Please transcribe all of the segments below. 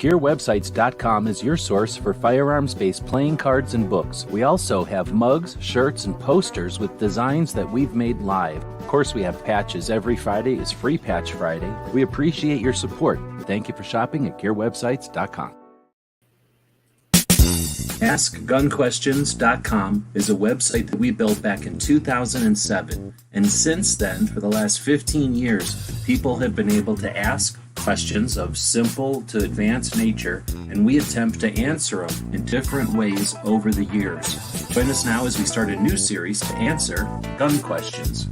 GearWebsites.com is your source for firearms-based playing cards and books. We also have mugs, shirts, and posters with designs that we've made live. Of course, we have patches. Every Friday is Free Patch Friday. We appreciate your support. Thank you for shopping at GearWebsites.com. AskGunQuestions.com is a website that we built back in 2007, and since then, for the last 15 years, people have been able to ask questions of simple to advanced nature, and we attempt to answer them in different ways over the years. Join us now as we start a new series to answer gun questions.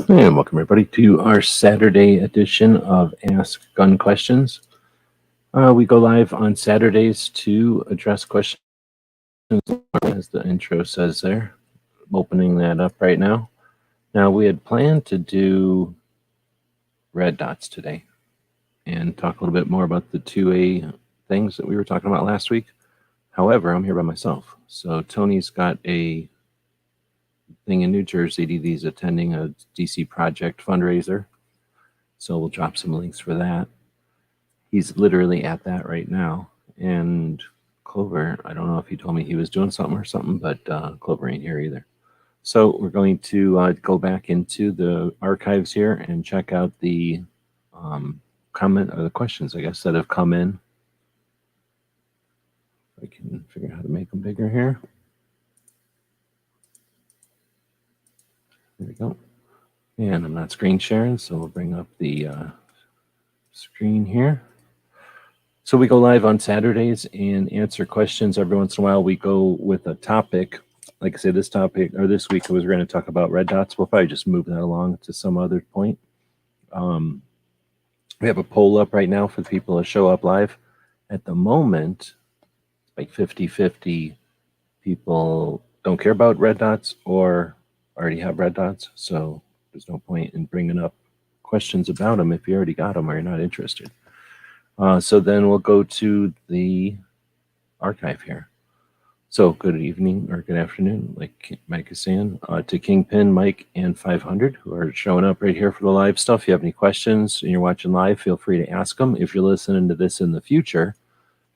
And welcome everybody to our Saturday edition of Ask Gun Questions. We go live on Saturdays to address questions, as the intro says there. I'm opening that up right now. Now, we had planned to do red dots today and talk a little bit more about the 2A things that we were talking about last week. However, I'm here by myself. So Tony's got a thing in New Jersey. He's attending a DC Project fundraiser. So we'll drop some links for that. He's literally at that right now. And Clover, I don't know if he told me he was doing something or something, but Clover ain't here either. So we're going to go back into the archives here and check out the comment or the questions, I guess, that have come in. I can figure out how to make them bigger here. There we go. And I'm not screen sharing, so we'll bring up the screen here. So we go live on Saturdays and answer questions. Every once in a while, we go with a topic. Like I said, this topic, or this week, we're going to talk about red dots. We'll probably just move that along to some other point. We have a poll up right now for the people to show up live. At the moment, like 50-50 people don't care about red dots or already have red dots. So there's no point in bringing up questions about them if you already got them or you're not interested. So then we'll go to the archive here. So good evening or good afternoon, like Mike is saying, to Kingpin, Mike, and 500 who are showing up right here for the live stuff. If you have any questions and you're watching live, feel free to ask them. If you're listening to this in the future,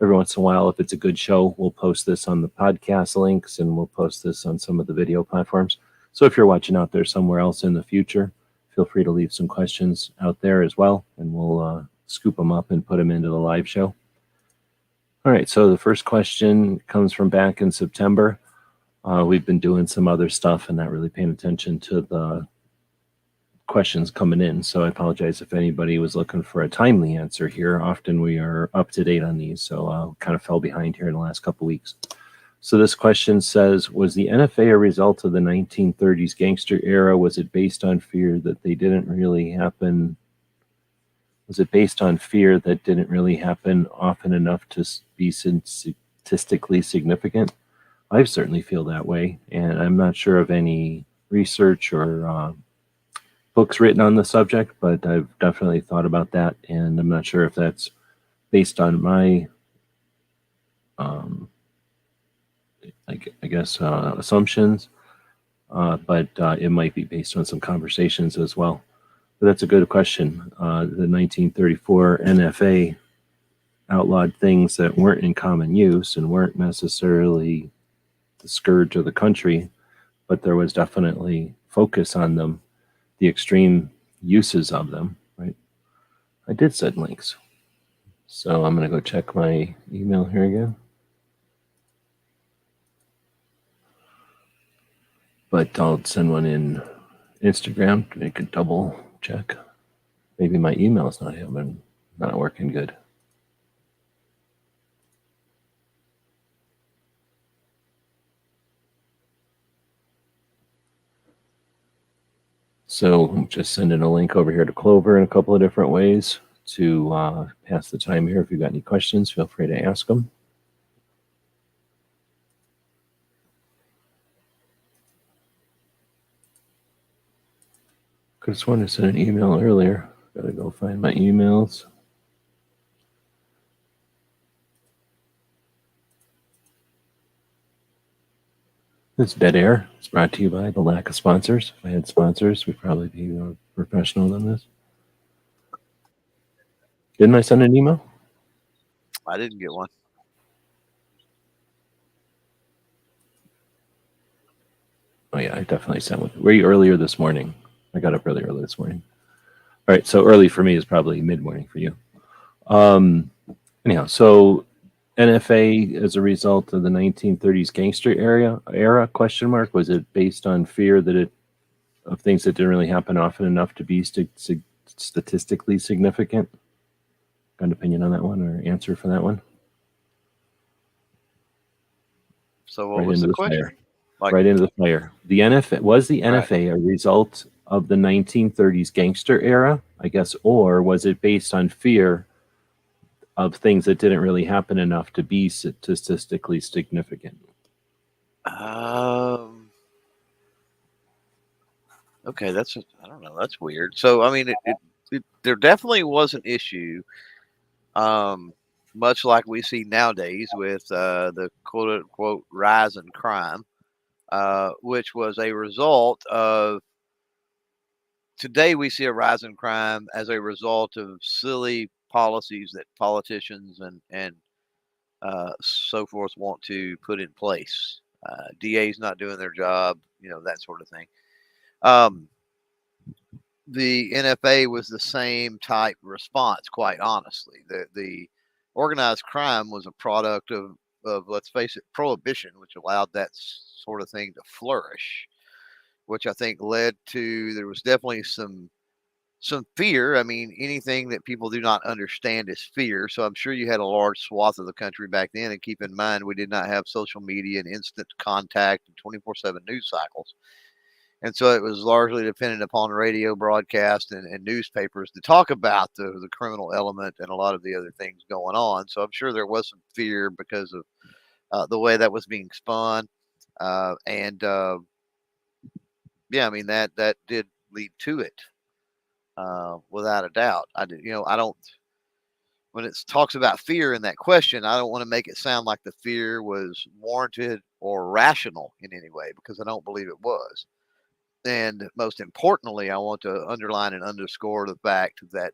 every once in a while, if it's a good show, we'll post this on the podcast links and we'll post this on some of the video platforms. So if you're watching out there somewhere else in the future, feel free to leave some questions out there as well, and we'll scoop them up and put them into the live show. All right, so the first question comes from back in September. We've been doing some other stuff and not really paying attention to the questions coming in, so I apologize if anybody was looking for a timely answer here. Often we are up to date on these, so kind of fell behind here in the last couple weeks. So this question says, was the NFA a result of the 1930s gangster era? Was it based on fear that they didn't really happen? Was it based on fear that didn't really happen often enough to be statistically significant? I certainly feel that way, and I'm not sure of any research or books written on the subject, but I've definitely thought about that, and I'm not sure if that's based on my, I guess, assumptions, but it might be based on some conversations as well. But that's a good question. The 1934 NFA outlawed things that weren't in common use and weren't necessarily the scourge of the country, but there was definitely focus on them, the extreme uses of them, right? I did send links. So I'm going to go check my email here again. But I'll send one in Instagram to make a double check. Maybe my email's not working good. So I'm just sending a link over here to Clover in a couple of different ways to pass the time here. If you've got any questions, feel free to ask them. I just wanted to send an email earlier. Gotta go find my emails. This dead air is brought to you by the lack of sponsors. If I had sponsors, we'd probably be more professional than this. Didn't I send an email? I didn't get one. Oh yeah, I definitely sent one. Were you earlier this morning? I got up really early this morning. All right, so early for me is probably mid morning for you. Anyhow, so NFA as a result of the 1930s gangster era question mark, was it based on fear that it of things that didn't really happen often enough to be statistically significant? Got an opinion on that one or answer for that one? So what Right was into the the question? fire. Right into the fire. The NFA was the Right. NFA a result of the 1930s gangster era, I guess, or was it based on fear of things that didn't really happen enough to be statistically significant? Okay, I don't know. That's weird. So I mean, there definitely was an issue, much like we see nowadays with the quote unquote rise in crime, which was a result of today we see a rise in crime as a result of silly policies that politicians and so forth want to put in place. DA's not doing their job, that sort of thing. The NFA was the same type response, quite honestly. The organized crime was a product of let's face it, prohibition, which allowed that sort of thing to flourish, which I think led to there was definitely some fear. I mean, anything that people do not understand is fear. So I'm sure you had a large swath of the country back then. And keep in mind, we did not have social media and instant contact and 24/7 news cycles. And so it was largely dependent upon radio broadcast and newspapers to talk about the criminal element and a lot of the other things going on. So I'm sure there was some fear because of the way that was being spun. And yeah, I mean, that did lead to it without a doubt. I don't, when it talks about fear in that question, I don't want to make it sound like the fear was warranted or rational in any way, because I don't believe it was. And most importantly, I want to underline and underscore the fact that,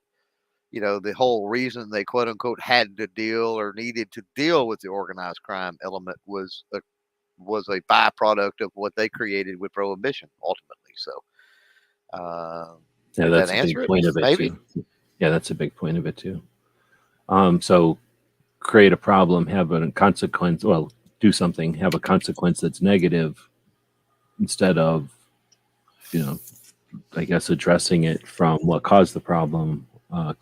the whole reason they quote unquote had to deal or needed to deal with the organized crime element was a byproduct of what they created with prohibition ultimately. So, Yeah, did that that's a big answer it? point of it Maybe. too. Yeah, that's a big point of it too. So create a problem, have a consequence. Well, do something, have a consequence that's negative instead of, I guess addressing it from what caused the problem. Right.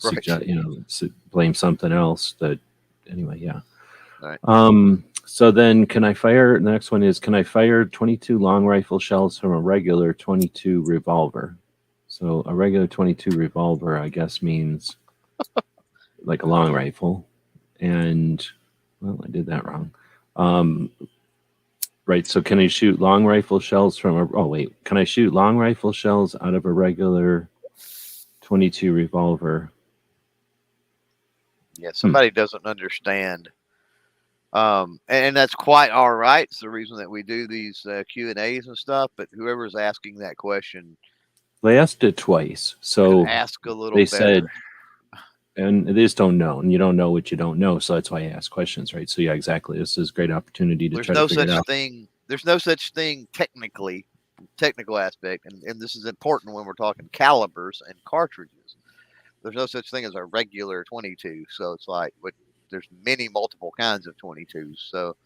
Blame something else. That anyway, yeah. Right. So then, can I fire? The next one is, can I fire 22 long rifle shells from a regular 22 revolver? So a regular 22 revolver, I guess, means like a long rifle. And well, I did that wrong. Right. So can I shoot long rifle shells from a? Oh wait, can I shoot long rifle shells out of a regular 22 revolver? Yeah, somebody doesn't understand. And that's quite all right. It's the reason that we do these Q&As and stuff. But whoever's asking that question They asked it twice, could so ask a little they better. said, and they just don't know, and you don't know what you don't know. So that's why I ask questions, right? So yeah, exactly. This is a great opportunity to There's try to no figure it such out. thing. There's no such thing technically, technical aspect, and this is important when we're talking calibers and cartridges. There's no such thing as a regular 22. So it's like, there's many multiple kinds of 22s. So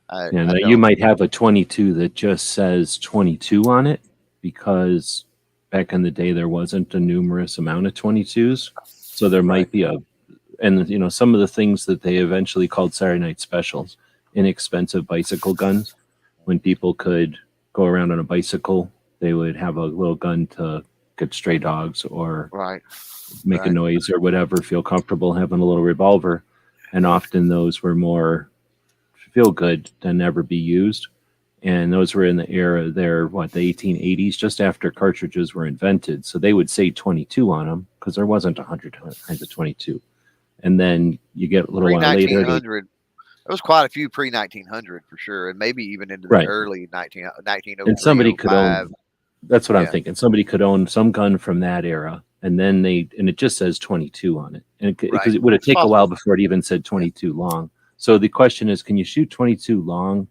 I And you don't. might have a 22 that just says 22 on it because back in the day there wasn't a numerous amount of 22s. So there Right. might be and some of the things that they eventually called Saturday night specials, inexpensive bicycle guns. When people could go around on a bicycle, they would have a little gun to get stray dogs or Right. make a Right. noise or whatever, feel comfortable having a little revolver. And often those were more feel good than ever be used. And those were in the era there, the 1880s, just after cartridges were invented. So they would say 22 on them because there wasn't 100 kinds of 22. And then you get a little Pre while later, 1900. There was quite a few pre 1900 for sure, and maybe even into the right? early 1903, And somebody could 05. own. That's what I'm Yeah. thinking. Somebody could own some gun from that era and then it just says 22 on it, and because Right. it would have It's taken a while possible. before it even said 22 long. So the question is, can you shoot 22 long?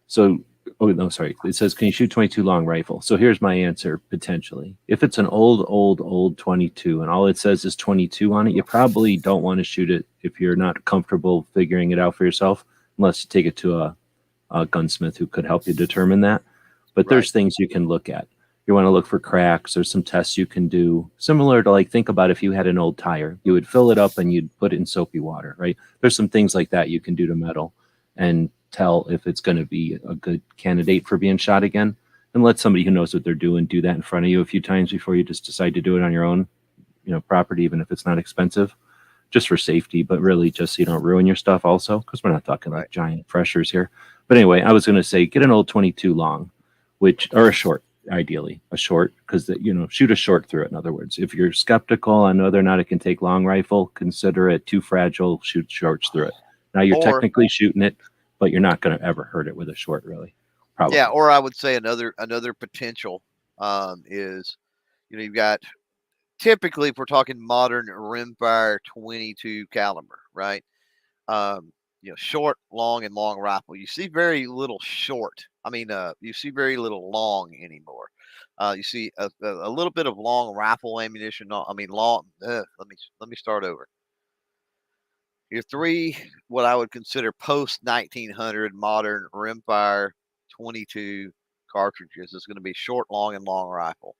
So, oh no, sorry, it says, can you shoot 22 long rifle? So here's my answer potentially. If it's an old 22 and all it says is 22 on it, you probably don't want to shoot it if you're not comfortable figuring it out for yourself, unless you take it to a gunsmith who could help you determine that. But there's Right. things you can look at. You want to look for cracks. There's some tests you can do, similar to, like, think about if you had an old tire, you would fill it up and you'd put it in soapy water, right? There's some things like that you can do to metal and tell if it's going to be a good candidate for being shot again. And let somebody who knows what they're doing do that in front of you a few times before you just decide to do it on your own, property, even if it's not expensive, just for safety, but really just so you don't ruin your stuff also, because we're not talking Right. like giant freshers here. But anyway, I was going to say get an old 22 long, or a short, ideally a short, because shoot a short through it. In other words, if you're skeptical on whether or not it can take long rifle, consider it too fragile, shoot shorts through it. Now you're Or technically shooting it, but you're not going to ever hurt it with a short, really. Probably. yeah, or I would say another potential is, you've got, typically, if we're talking modern rimfire 22 caliber, right? Short, long, and long rifle. You see very little short. I mean, you see very little long anymore. You see a little bit of long rifle ammunition. I mean, long. Let me start over. Your three, what I would consider post 1900 modern rimfire 22 cartridges, is going to be short, long, and long rifle.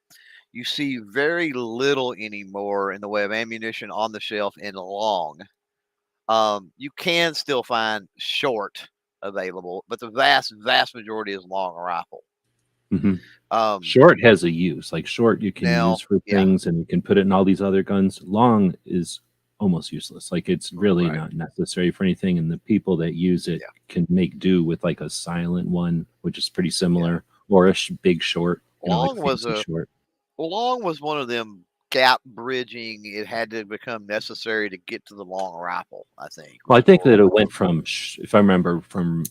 You see very little anymore in the way of ammunition on the shelf in long. You can still find short available, but the vast majority is long rifle. Mm-hmm. Um, Short has a use. Like, short you can now, use for yeah, things, and you can put it in all these other guns. Long is almost useless. Like, it's really right, not necessary for anything, and the people that use it yeah, can make do with like a silent one, which is pretty yeah. similar, or a big short, like Long a was fancy short. one of them gap bridging. It had to become necessary to get to the long rifle, I think, Well, I think that before. it went from, if I remember from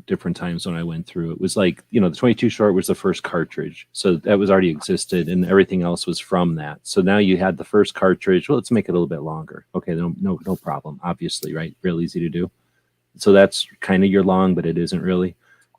different times when I went through, it was like, the 22 short was the first cartridge. So that was already existed, and everything else was from that. So now you had the first cartridge. Well, let's make it a little bit longer. Okay, no problem. Obviously, right? Real easy to do. So that's kind of your long, but it isn't really.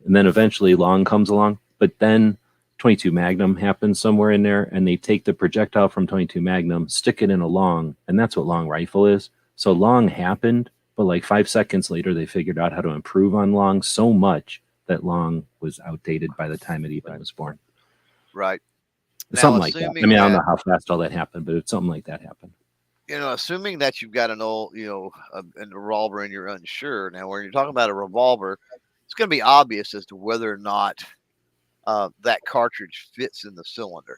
And then eventually long comes along, but then 22 Magnum happens somewhere in there, and they take the projectile from 22 Magnum, stick it in a long, and that's what long rifle is. So long happened, but like 5 seconds later, they figured out how to improve on long so much that long was outdated by the time it even Right, was born. right. Now, Something like that. I assuming mean, I don't that know how fast all that happened, but it's something like that happened. assuming that you've got an old, a revolver and you're unsure. Now, when you're talking about a revolver, it's going to be obvious as to whether or not that cartridge fits in the cylinder.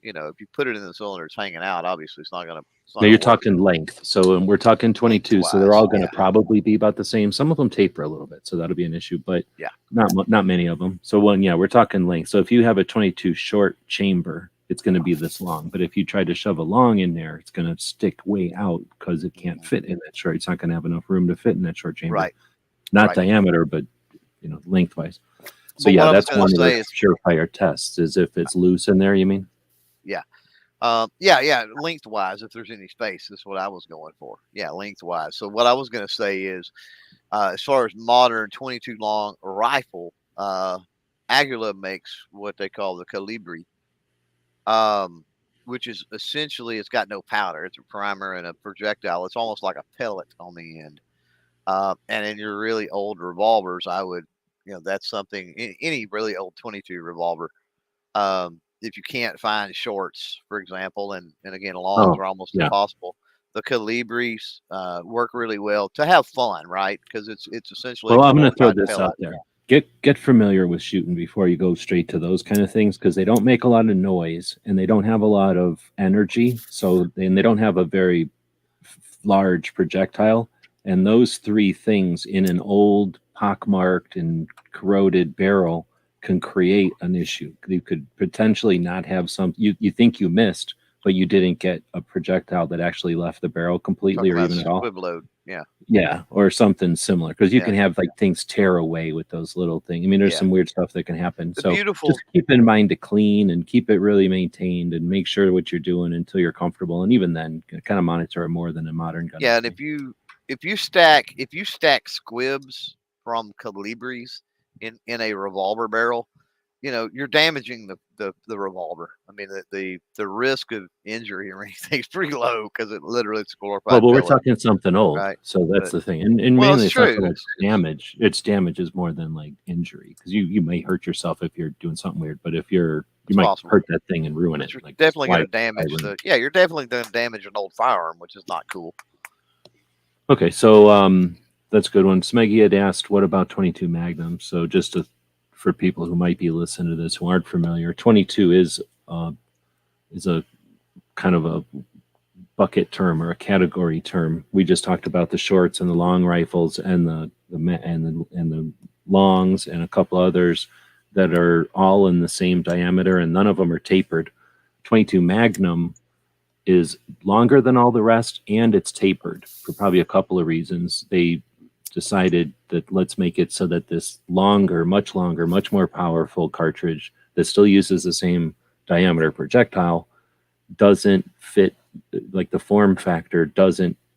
If you put it in the cylinder, it's hanging out. Obviously, it's not going Now you're to work talking length. So we're talking 22. So they're lengthwise. all going to Yeah, probably be about the same. Some of them taper a little bit, so that'll be an issue, but yeah, not many of them. So we're talking length. So if you have a 22 short chamber, it's going to be this long. But if you try to shove a long in there, it's going to stick way out because it can't fit in that short. It's not going to have enough room to fit in that short chamber. right, Not right. diameter, but lengthwise. So But yeah, what I was that's going to one of the say is, surefire tests. Is if it's loose in there. You mean? yeah, yeah, lengthwise, if there's any space, is what I was going for. Yeah, lengthwise. So what I was going to say is, as far as modern 22 long rifle, Aguila makes what they call the Calibri, um, which is essentially, it's got no powder. It's a primer and a projectile. It's almost like a pellet on the end. And in your really old revolvers, I would, that's something, any really old 22 revolver. If you can't find shorts, for example, and again, longs Oh, are almost yeah. impossible. The Calibris work really well to have fun, right? Because it's essentially a Well, I'm going to throw glorified this pellet. out there. Get familiar with shooting before you go straight to those kind of things, because they don't make a lot of noise and they don't have a lot of energy. So and they don't have a very large projectile. And those three things in an old pockmarked and corroded barrel can create an issue. You could potentially not have you think you missed, but you didn't get a projectile that actually left the barrel completely Talking or about even at all. squib load. Yeah, or something similar, because you Yeah. can have like things tear away with those little things. I mean, there's Yeah. some weird stuff that can happen. The So beautiful, just keep in mind to clean and keep it really maintained and make sure what you're doing until you're comfortable. And even then, kind of monitor it more than a modern gun. yeah, and if you stack squibs from calibres in a revolver barrel, you're damaging the revolver. I mean, the risk of injury or anything is pretty low because it literally it's Well, glorified but we're pellet, talking something old, right? so that's But the thing. And well, mainly it's it's not so true. much damage. It's damage is more than like injury, because you may hurt yourself if you're doing something weird, but if you It's might possible. hurt that thing and ruin But it. you're Like, definitely why going to damage ruin it? you're definitely going to damage an old firearm, which is not cool. Okay, so that's a good one. Smeggy had asked, what about 22 Magnum? So just for people who might be listening to this who aren't familiar, 22 is a kind of a bucket term or a category term. We just talked about the shorts and the long rifles and the longs and a couple others that are all in the same diameter, and none of them are tapered. 22 Magnum is longer than all the rest, and it's tapered for probably a couple of reasons. They decided that let's make it so that this longer, much more powerful cartridge that still uses the same diameter projectile doesn't fit, like the form factor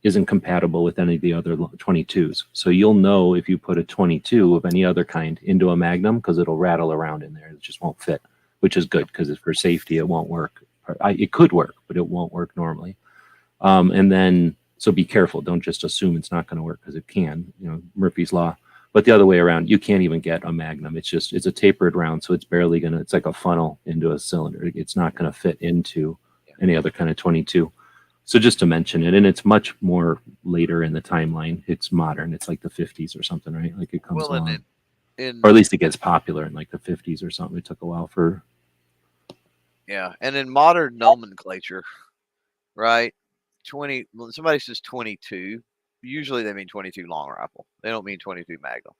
isn't compatible with any of the other 22s. So you'll know if you put a 22 of any other kind into a Magnum, because it'll rattle around in there. It just won't fit, which is good, because for safety it won't work. It could work, but it won't work normally. And then, so be careful. Don't just assume it's not going to work, because it can. Murphy's Law. But the other way around, you can't even get a Magnum. It's a tapered round, so it's barely gonna. It's like a funnel into a cylinder. It's not going to fit into any other kind of 22. So just to mention it, and it's much more later in the timeline. It's modern. It's like the 50s or something, right? Like it comes Well, along, in or at least it gets popular in like the 50s or something. It took a while for. yeah, and in modern nomenclature, right? When somebody says 22, usually they mean 22 long rifle. They don't mean 22 Magnum.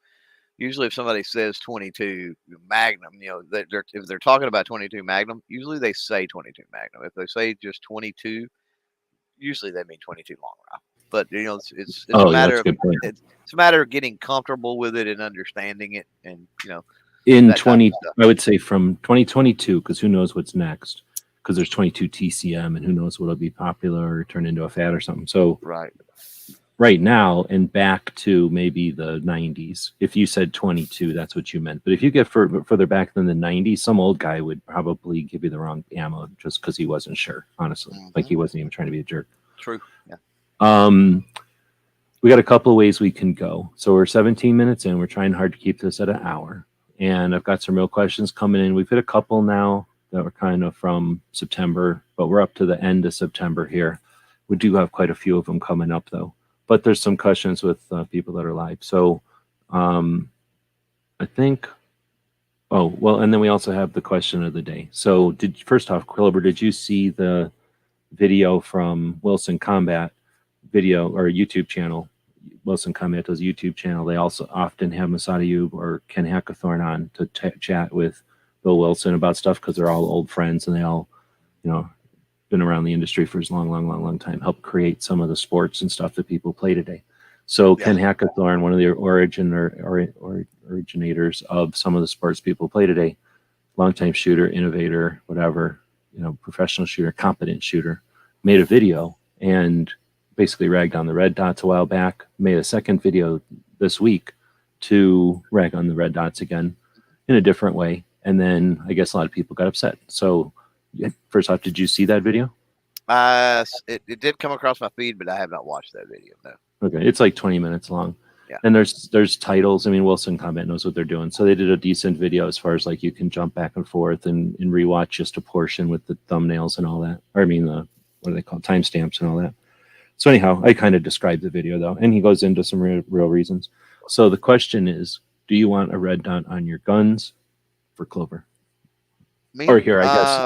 Usually, if somebody says 22 Magnum, if they're talking about 22 Magnum, usually they say 22 Magnum. If they say just 22, usually they mean 22 long rifle. But it's a matter of it's a matter of getting comfortable with it and understanding it, and in 20, I would say from 2022, because who knows what's next? Because there's 22 TCM, and who knows what'll be popular or turn into a fad or something. So right now and back to maybe the 90s, if you said 22, that's what you meant. But if you get further back than the 90s, some old guy would probably give you the wrong ammo just because he wasn't sure, honestly. Like he wasn't even trying to be a jerk. True. Yeah. We got a couple of ways we can go. So we're 17 minutes in. We're trying hard to keep this at an hour. And I've got some real questions coming in. We've hit a couple now that were kind of from September, but we're up to the end of September here. We do have quite a few of them coming up, though. But there's some questions with people that are live. So I think, and then we also have the question of the day. So first off, Clover, did you see the video from Wilson Combat video or YouTube channel? Wilson Combat does a YouTube channel. They also often have Masada or Ken Hackathorn on to chat with Bill Wilson about stuff, because they're all old friends and they all, been around the industry for a long time, helped create some of the sports and stuff that people play today. So Ken Hackathorn, one of the originators of some of the sports people play today, longtime shooter, innovator, whatever, professional shooter, competent shooter, made a video and basically ragged on the red dots a while back, made a second video this week to rag on the red dots again in a different way. And then I guess a lot of people got upset. So first off, did you see that video? It did come across my feed, but I have not watched that video. No. Okay, it's like 20 minutes long. Yeah. And there's titles. I mean, Wilson Combat knows what they're doing. So they did a decent video as far as like you can jump back and forth and rewatch just a portion with the thumbnails and all that. Or I mean, what are they called? Timestamps and all that. So anyhow, I kind of described the video though, and he goes into some real reasons. So the question is, do you want a red dot on your guns for Clover? Or here, I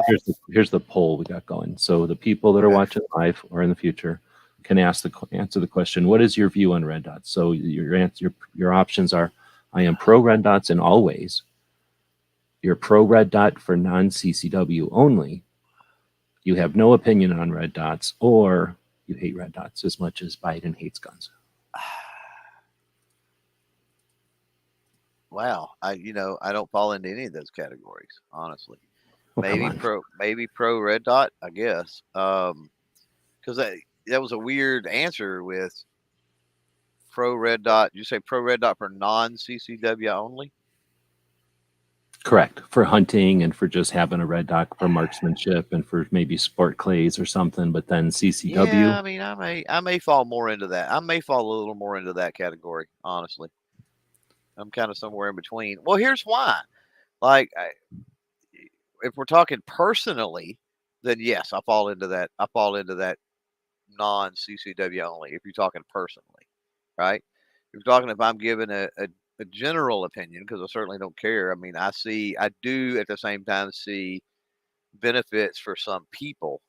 guess here's the poll we got going. So the people that are watching live or in the future can answer the question: what is your view on red dots? So your options are: I am pro red dots in all ways. You're pro red dot for non-CCW only. You have no opinion on red dots, or you hate red dots as much as Biden hates guns. wow, I don't fall into any of those categories, honestly. Oh, come on. Maybe pro red dot, I guess. Because that was a weird answer with pro red dot. You say pro red dot for non CCW only? Correct. For hunting and for just having a red dot for marksmanship and for maybe sport clays or something, but then Yeah, CCW. I mean, I may fall more into that. I may fall a little more into that category, honestly. I'm kind of somewhere in between. Well, here's why. Like, if we're talking personally, then yes, I fall into that. I fall into that non CCW only. If you're talking personally, right? If you're talking, if I'm giving a general opinion, because I certainly don't care. I mean, I do at the same time see benefits for some people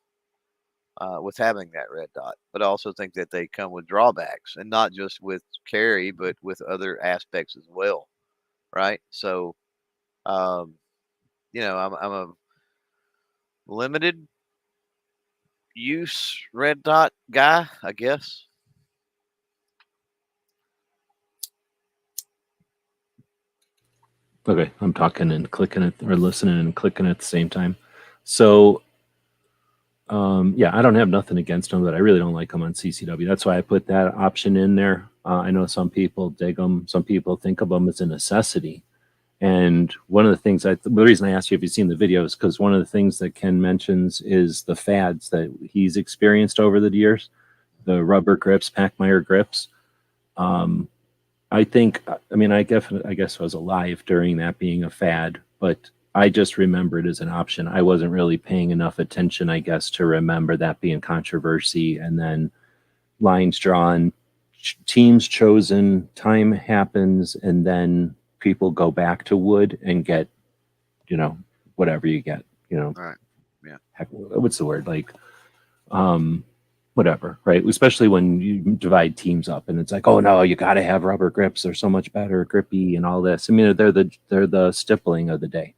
with having that red dot, but I also think that they come with drawbacks, and not just with carry, but with other aspects as well, right? So, um, I'm a limited use red dot guy, I guess. Okay, I'm talking and clicking it or listening and clicking at the same time. So, yeah, I don't have nothing against them, but I really don't like them on CCW. That's why I put that option in there. I know some people dig them. Some people think of them as a necessity. And one of the things the reason I asked you if you've seen the video is because one of the things that Ken mentions is the fads that he's experienced over the years, the rubber grips, Packmeyer grips. Um, I think, I mean, I guess I was alive during that being a fad, but I just remember it as an option. I wasn't really paying enough attention, I guess, to remember that being controversy and then lines drawn, teams chosen, time happens, and then people go back to wood and get, whatever you get, All right. Yeah. heck, what's the word? Like, um, whatever, right? Especially when you divide teams up and it's like, oh no, you got to have rubber grips. They're so much better, grippy, and all this. I mean, they're the stippling of the day.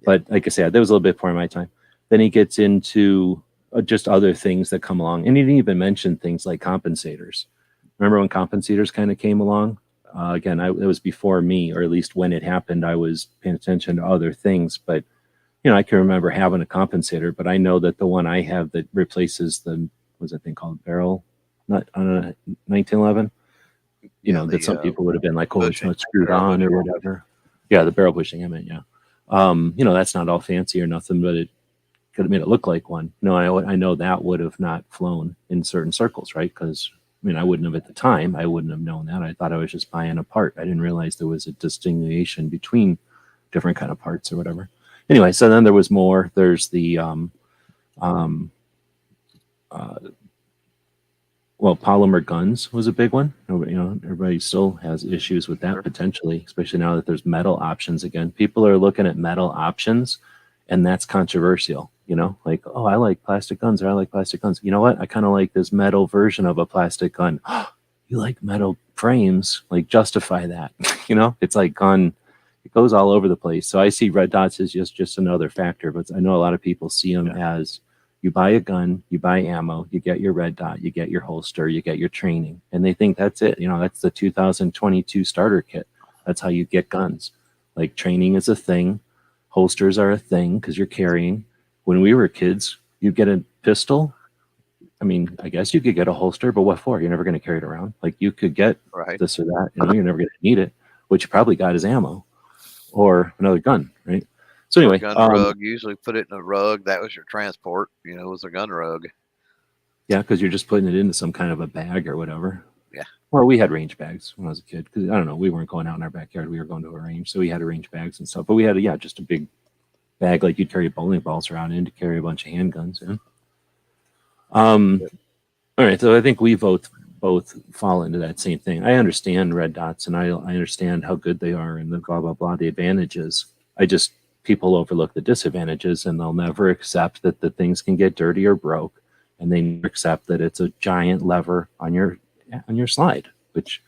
But like I said, that was a little bit before my time. Then he gets into just other things that come along, and he didn't even mention things like compensators. Remember when compensators kind of came along? Again, it was before me, or at least when it happened, I was paying attention to other things. But I can remember having a compensator, but I know that the one I have that replaces what's that thing called, barrel, not on a 1911. Yeah. That some people would have been like, oh, it's Bushing, not screwed barrel on or bushing. whatever. Yeah, the barrel bushing, I meant, yeah. That's not all fancy or nothing, but it could have made it look like one. No, I know that would have not flown in certain circles, right? Because I wouldn't have at the time. I wouldn't have known that. I thought I was just buying a part. I didn't realize there was a distinction between different kind of parts or whatever. Anyway, so then there was more. There's the um, uh, polymer guns was a big one. Everybody still has issues with that potentially, especially now that there's metal options again. People are looking at metal options, and that's controversial. Like, oh, I like plastic guns, or I like plastic guns. You know what? I kind of like this metal version of a plastic gun. You like metal frames? Like, justify that. It's like gone. It goes all over the place. So I see red dots as just another factor, but I know a lot of people see them as, you buy a gun, you buy ammo, you get your red dot, you get your holster, you get your training, and they think that's it. That's the 2022 starter kit. That's how you get guns. Like, training is a thing, holsters are a thing because you're carrying. When we were kids, you get a pistol. I mean, I guess you could get a holster, but what for? You're never going to carry it around. Like, you could get Right. this or that, you're never going to need it. What you probably got is ammo or another gun, right? So anyway, gun rug. Usually put it in a rug. That was your transport. It was a gun rug. yeah, because you're just putting it into some kind of a bag or whatever. Yeah. Well, we had range bags when I was a kid because I don't know, we weren't going out in our backyard. We were going to a range, so we had a range bags and stuff. But we had just a big bag like you'd carry bowling balls around in to carry a bunch of handguns in. All right, so I think we both fall into that same thing. I understand red dots, and I understand how good they are and the blah blah blah, the advantages. People overlook the disadvantages, and they'll never accept that the things can get dirty or broke, and they never accept that it's a giant lever on your slide, which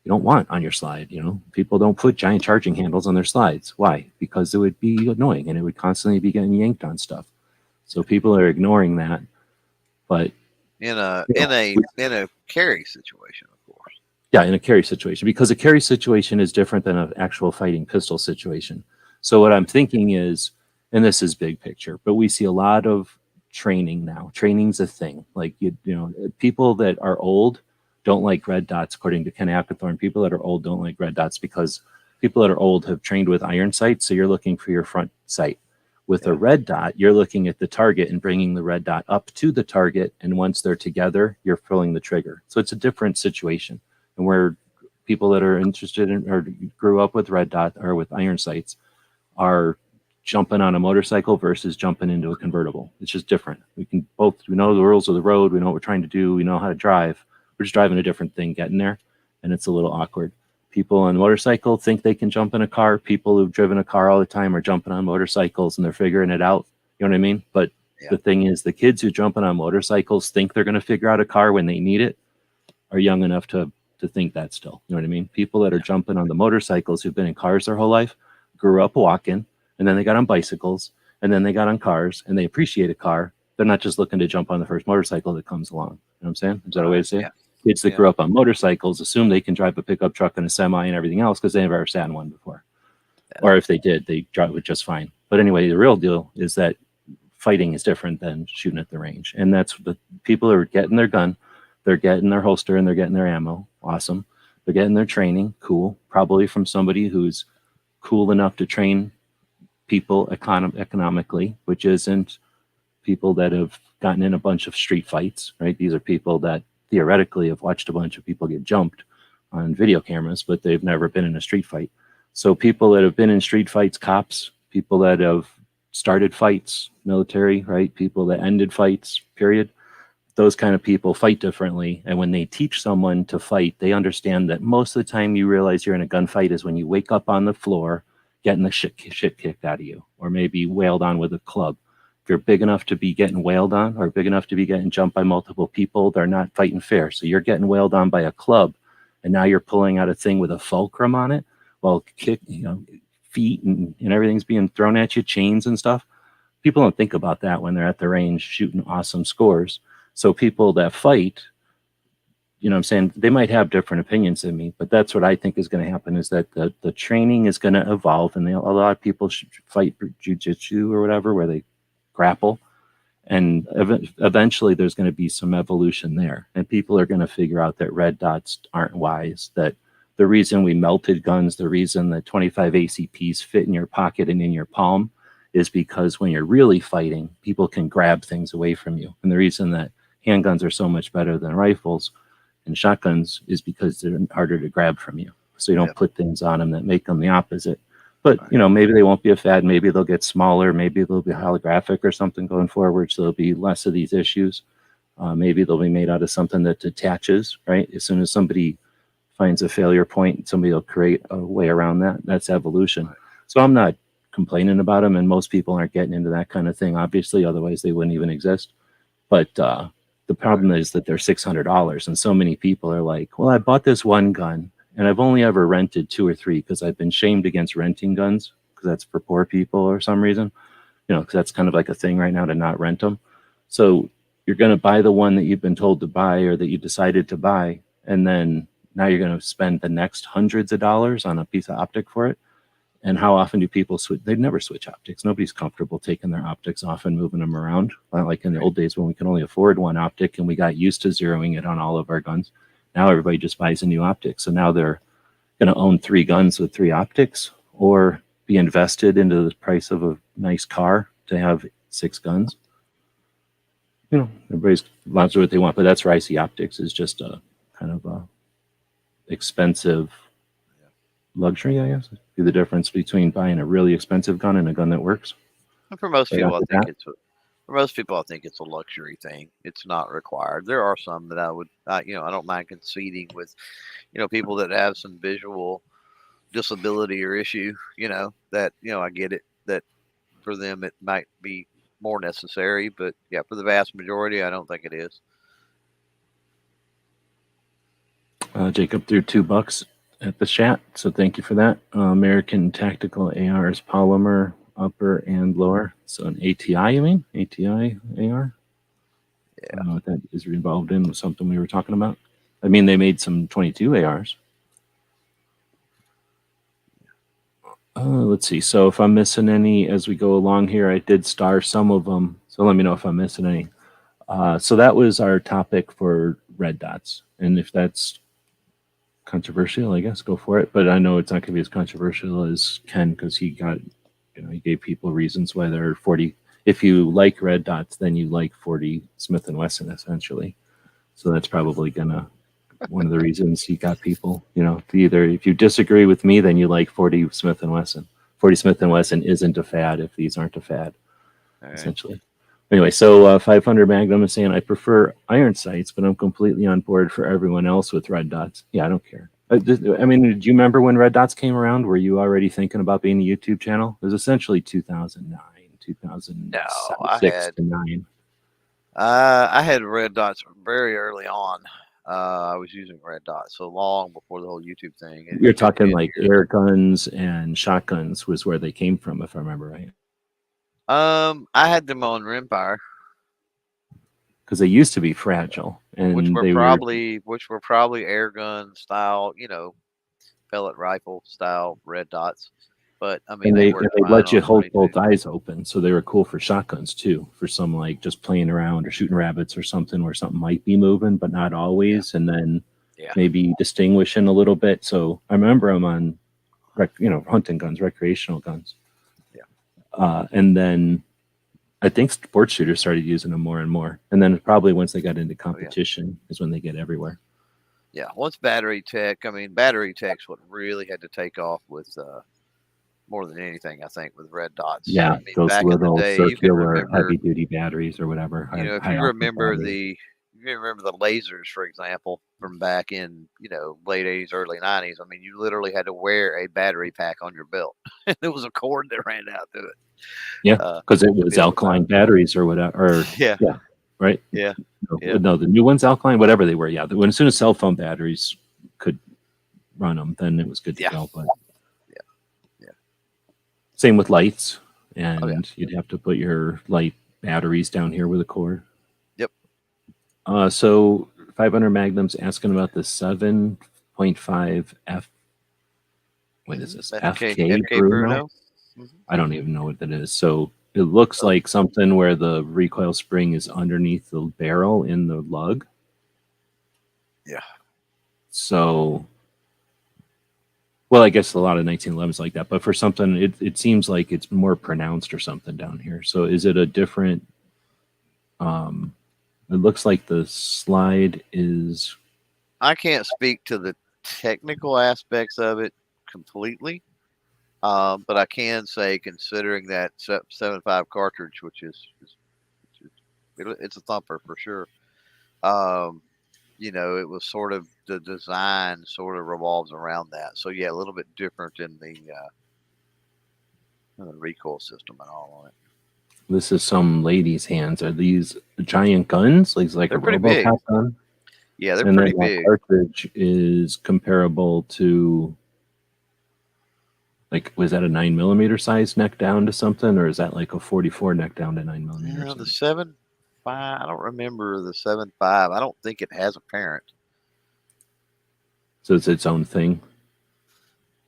you don't want on your slide. People don't put giant charging handles on their slides. Why? Because it would be annoying and it would constantly be getting yanked on stuff. So people are ignoring that. But In a carry situation, of course. Yeah, in a carry situation, because a carry situation is different than an actual fighting pistol situation. So what I'm thinking is, and this is big picture, but we see a lot of training now. Training's a thing. Like you know, people that are old don't like red dots, according to Ken Ackerthorne. People that are old don't like red dots because people that are old have trained with iron sights, so you're looking for your front sight. With a red dot, you're looking at the target and bringing the red dot up to the target, and once they're together, you're pulling the trigger. So it's a different situation. And where people that are interested in or grew up with red dot or with iron sights are jumping on a motorcycle versus jumping into a convertible. It's just different. We know the rules of the road. We know what we're trying to do. We know how to drive. We're just driving a different thing getting there. And it's a little awkward. People on motorcycle think they can jump in a car. People who've driven a car all the time are jumping on motorcycles and they're figuring it out. You know what I mean? But the thing is, the kids who jumping on motorcycles think they're going to figure out a car when they need it are young enough to think that still. You know what I mean? People that are jumping on the motorcycles who've been in cars their whole life grew up walking, and then they got on bicycles, and then they got on cars, and they appreciate a car. They're not just looking to jump on the first motorcycle that comes along. You know what I'm saying? Is that a way to say it? Kids that grew up on motorcycles assume they can drive a pickup truck and a semi and everything else because they never sat in one before. Or if they did, they drive it just fine. But anyway, the real deal is that fighting is different than shooting at the range. And that's the people are getting their gun, they're getting their holster, and they're getting their ammo. Awesome. They're getting their training. Cool. Probably from somebody who's cool enough to train people economically, which isn't people that have gotten in a bunch of street fights, right? These are people that theoretically have watched a bunch of people get jumped on video cameras, but they've never been in a street fight. So people that have been in street fights, cops, people that have started fights, military, right? People that ended fights, period. Those kind of people fight differently. And when they teach someone to fight, they understand that most of the time you realize you're in a gunfight is when you wake up on the floor getting the shit kicked out of you, or maybe wailed on with a club. If you're big enough to be getting wailed on or big enough to be getting jumped by multiple people, they're not fighting fair. So you're getting wailed on by a club, and now you're pulling out a thing with a fulcrum on it. Well, feet and everything's being thrown at you, chains and stuff. People don't think about that when they're at the range shooting awesome scores. So people that fight, you know what I'm saying, they might have different opinions than me, but that's what I think is going to happen is that the training is going to evolve, and a lot of people should fight jiu-jitsu or whatever, where they grapple, and eventually there's going to be some evolution there, and people are going to figure out that red dots aren't wise, that the reason we melted guns, the reason that 25 ACPs fit in your pocket and in your palm is because when you're really fighting, people can grab things away from you. And the reason that handguns are so much better than rifles and shotguns is because they're harder to grab from you. So you don't put things on them that make them the opposite. But, maybe they won't be a fad. Maybe they'll get smaller. Maybe they'll be holographic or something going forward. So there'll be less of these issues. Maybe they'll be made out of something that detaches, right? As soon as somebody finds a failure point, somebody will create a way around that. That's evolution. So I'm not complaining about them, and most people aren't getting into that kind of thing, obviously. Otherwise, they wouldn't even exist. But the problem is that they're $600, and so many people are like, well, I bought this one gun, and I've only ever rented 2 or 3 because I've been shamed against renting guns because that's for poor people or some reason, because that's kind of like a thing right now to not rent them. So you're going to buy the one that you've been told to buy or that you decided to buy, and then now you're going to spend the next hundreds of dollars on a piece of optic for it. And how often do people switch? They never switch optics. Nobody's comfortable taking their optics off and moving them around. Not like in the old days when we could only afford one optic and we got used to zeroing it on all of our guns. Now everybody just buys a new optic. So now they're going to own 3 guns with 3 optics, or be invested into the price of a nice car to have 6 guns. Everybody's lots of what they want, but that's where I see optics is just a kind of a expensive luxury, I guess. Be the difference between buying a really expensive gun and a gun that works. And for most people, I think it's a luxury thing. It's not required. There are some that I don't mind conceding with, people that have some visual disability or issue, that, I get it, that for them it might be more necessary, but yeah, for the vast majority, I don't think it is. Jacob threw $2 at the chat, so thank you for that. American Tactical ARs, polymer, upper and lower. So an ATI, you mean? ATI AR? Yeah. I don't know what that is involved in, was something we were talking about. I mean, they made some 22 ARs. Let's see. So if I'm missing any as we go along here, I did star some of them. So let me know if I'm missing any. So that was our topic for red dots. And if that's controversial, I guess go for it. But I know it's not going to be as controversial as Ken because he got, he gave people reasons why they're 40. If you like red dots, then you like 40 Smith and Wesson essentially. So that's probably gonna one of the reasons he got people. To either if you disagree with me, then you like 40 Smith and Wesson. 40 Smith and Wesson isn't a fad if these aren't a fad, essentially. Anyway, so 500 Magnum is saying I prefer iron sights, but I'm completely on board for everyone else with red dots. Yeah, I don't care. I mean, do you remember when red dots came around? Were you already thinking about being a YouTube channel? It was essentially 2009, 2006 to 9. I had red dots very early on. I was using red dots so long before the whole YouTube thing. You're talking like air guns and shotguns was where they came from, if I remember right. I had them on rimfire because they used to be fragile, and which were probably air gun style, pellet rifle style red dots. But I mean, they let you hold both eyes open, so they were cool for shotguns too, for some like just playing around or shooting rabbits or something where something might be moving, but not always, and then maybe distinguishing a little bit. So I remember them on, hunting guns, recreational guns. And then I think sports shooters started using them more and more. And then probably once they got into competition is when they get everywhere. Yeah. Once battery tech's what really had to take off with more than anything, I think, with red dots. Yeah, I mean, those back little in the day, circular heavy duty batteries or whatever. If you remember the lasers, for example, from back in, late 80s, early 90s, I mean, you literally had to wear a battery pack on your belt. There was a cord that ran out to it. Yeah, because it was alkaline batteries or whatever. Right? Yeah. No, the new ones, alkaline, whatever they were. Yeah, as soon as cell phone batteries could run them, then it was good to go. But same with lights, and you'd have to put your light batteries down here with a cord. Yep. So 500 Magnums asking about the 7.5 F. What is this? FK Bruno? Mm-hmm. I don't even know what that is. So it looks like something where the recoil spring is underneath the barrel in the lug. Yeah. So, well, I guess a lot of 1911s like that, but for something, it seems like it's more pronounced or something down here. So is it a different, it looks like the slide is... I can't speak to the technical aspects of it completely, but I can say, considering that 7.5 cartridge, which is it's a thumper for sure. It was sort of the design sort of revolves around that. So yeah, a little bit different in the recoil system and all on it. This is some lady's hands. Are these giant guns? Like they're a pretty big. gun? Yeah, they're pretty big. Cartridge is comparable to, like, was that a 9mm size neck down to something, or is that like a 44 neck down to 9mm? Yeah, the 7.5. I don't remember the 7.5. I don't think it has a parent. So it's its own thing.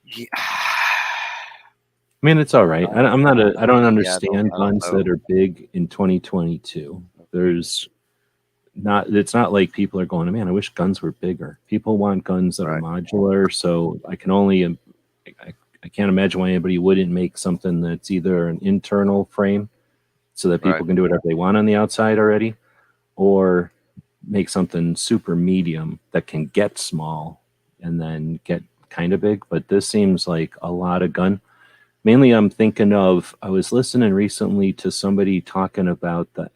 Yeah. I mean, it's all right. I don't understand guns that are big in 2022. It's not like people are going, man, I wish guns were bigger. People want guns that are modular. So I can't imagine why anybody wouldn't make something that's either an internal frame so that people can do whatever they want on the outside already, or make something super medium that can get small and then get kind of big. But this seems like a lot of gun. Mainly I'm thinking of, I was listening recently to somebody talking about the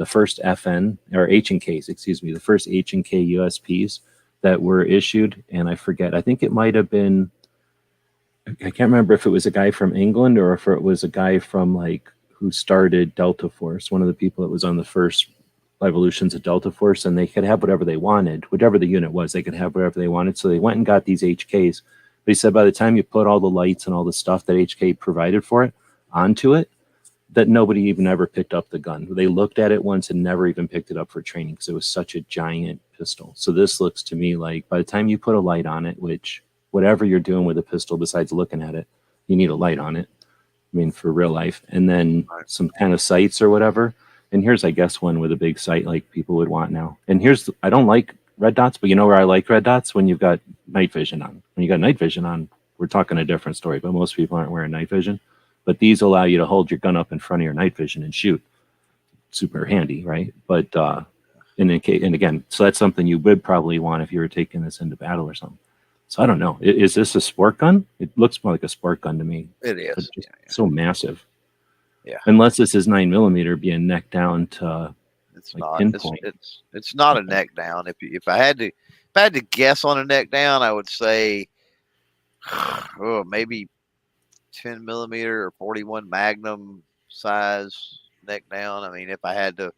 first FN, or H&Ks, excuse me, the first H&K USPs that were issued. And I forget, I think it might have been, I can't remember if it was a guy from England or if it was a guy from who started Delta Force, one of the people that was on the first evolutions of Delta Force, and they could have whatever they wanted, whatever the unit was, they could have whatever they wanted. So they went and got these HKs. But he said by the time you put all the lights and all the stuff that HK provided for it onto it, that nobody even ever picked up the gun. They looked at it once and never even picked it up for training because it was such a giant pistol. So this looks to me like by the time you put a light on it, which whatever you're doing with a pistol besides looking at it, you need a light on it. I mean, for real life, and then Right. some kind of sights or whatever. And here's, I guess, one with a big sight like people would want now. And here's, I don't like red dots, but you know where I like red dots? When you've got night vision on. When you got night vision on, we're talking a different story, but most people aren't wearing night vision. But these allow you to hold your gun up in front of your night vision and shoot. Super handy, right? But and again, so that's something you would probably want if you were taking this into battle or something. So I don't know. Is this a sport gun? It looks more like a sport gun to me. It But is. just so massive. Yeah. Unless this is 9 millimeter, being neck down to It's like not. pinpoint. It's not a neck down. If I had to guess on a neck down, I would say, oh, maybe 10 millimeter or 41 Magnum size neck down. I mean, if I had to,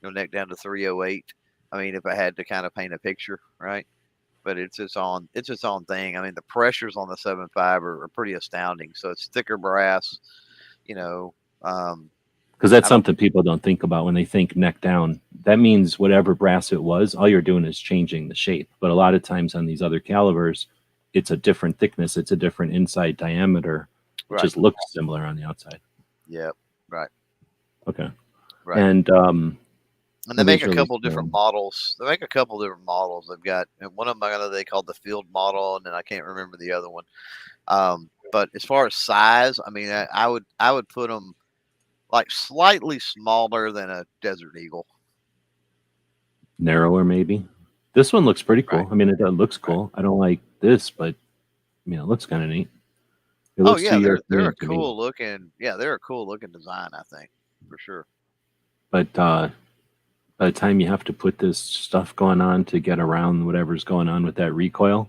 neck down to 308. I mean, if I had to kind of paint a picture, right? But it's its own thing. I mean, the pressures on the 7.5 are pretty astounding. So it's thicker brass, you know. Because that's I don't. something people don't think about when they think neck down. That means whatever brass it was, all you're doing is changing the shape. But a lot of times on these other calibers, it's a different thickness, it's a different inside diameter. It Right. just looks similar on the outside. Yep. Right. Okay. Right. And they it make is a really couple cool. different models. They make a couple different models. They've got, and one of them I know they called the field model, and then I can't remember the other one. But as far as size, I mean, I would put them like slightly smaller than a Desert Eagle. Narrower, maybe. This one looks pretty cool. Right. I mean, it looks Right. cool. I don't like this, but I mean, it looks kind of neat. It Oh looks too yeah, they're European a to me. cool looking. Yeah, they're a cool looking design. I think for sure. But by the time you have to put this stuff going on to get around whatever's going on with that recoil,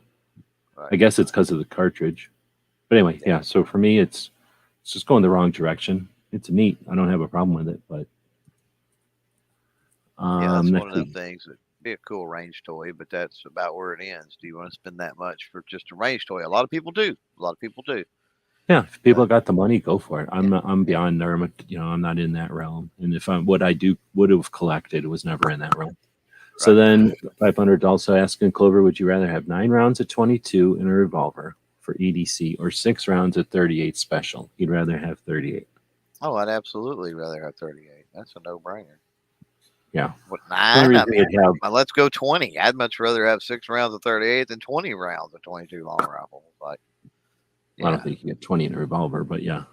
Right. I guess it's because of the cartridge. But anyway, yeah. So for me, it's just going the wrong direction. It's neat. I don't have a problem with it, but Yeah, that's one of them next, things that be a cool range toy, but that's about where it ends. Do you want to spend that much for just a range toy? A lot of people do. A lot of people do. yeah, if people But got the money, go for it. yeah, I'm yeah, beyond there. I'm not in that realm. And if I'm what I do would have collected was never in that realm. So right. then 500 also asking Clover, would you rather have 9 rounds at 22 in a revolver for EDC or 6 rounds at 38 special? You'd rather have 38. Oh, I'd absolutely rather have 38. That's a no brainer. Yeah. What, The only 9? I reason mean, you'd have, let's go 20. I'd much rather have 6 rounds of 38 than 20 rounds of 22 long rifle. Like, I don't yeah. think you get 20 in a revolver, but yeah.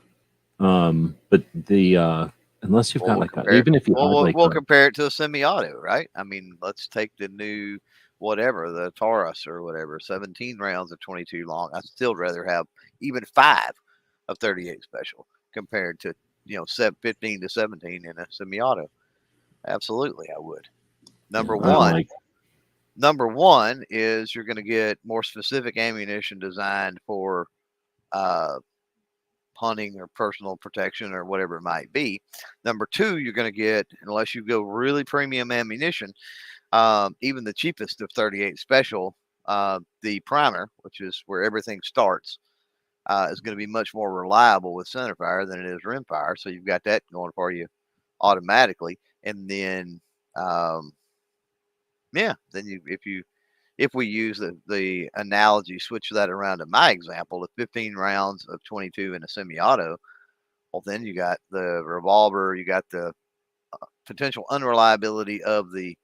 But the unless you've Well, got like even if you had like we'll compare it to a semi-auto, right? I mean, let's take the new whatever, the Taurus or whatever, 17 rounds of 22 long. I'd still rather have even 5 of 38 special compared to 15 to 17 in a semi-auto. Absolutely, I would. Number I don't one, like is you're going to get more specific ammunition designed for uh, hunting or personal protection or whatever it might be. Number two, you're going to get, unless you go really premium ammunition, even the cheapest of 38 special, the primer, which is where everything starts, is going to be much more reliable with centerfire than it is rimfire. So you've got that going for you automatically. And then, yeah, then if we use the analogy, switch that around to my example of 15 rounds of 22 in a semi-auto, well, then you got the revolver, you got the potential unreliability of the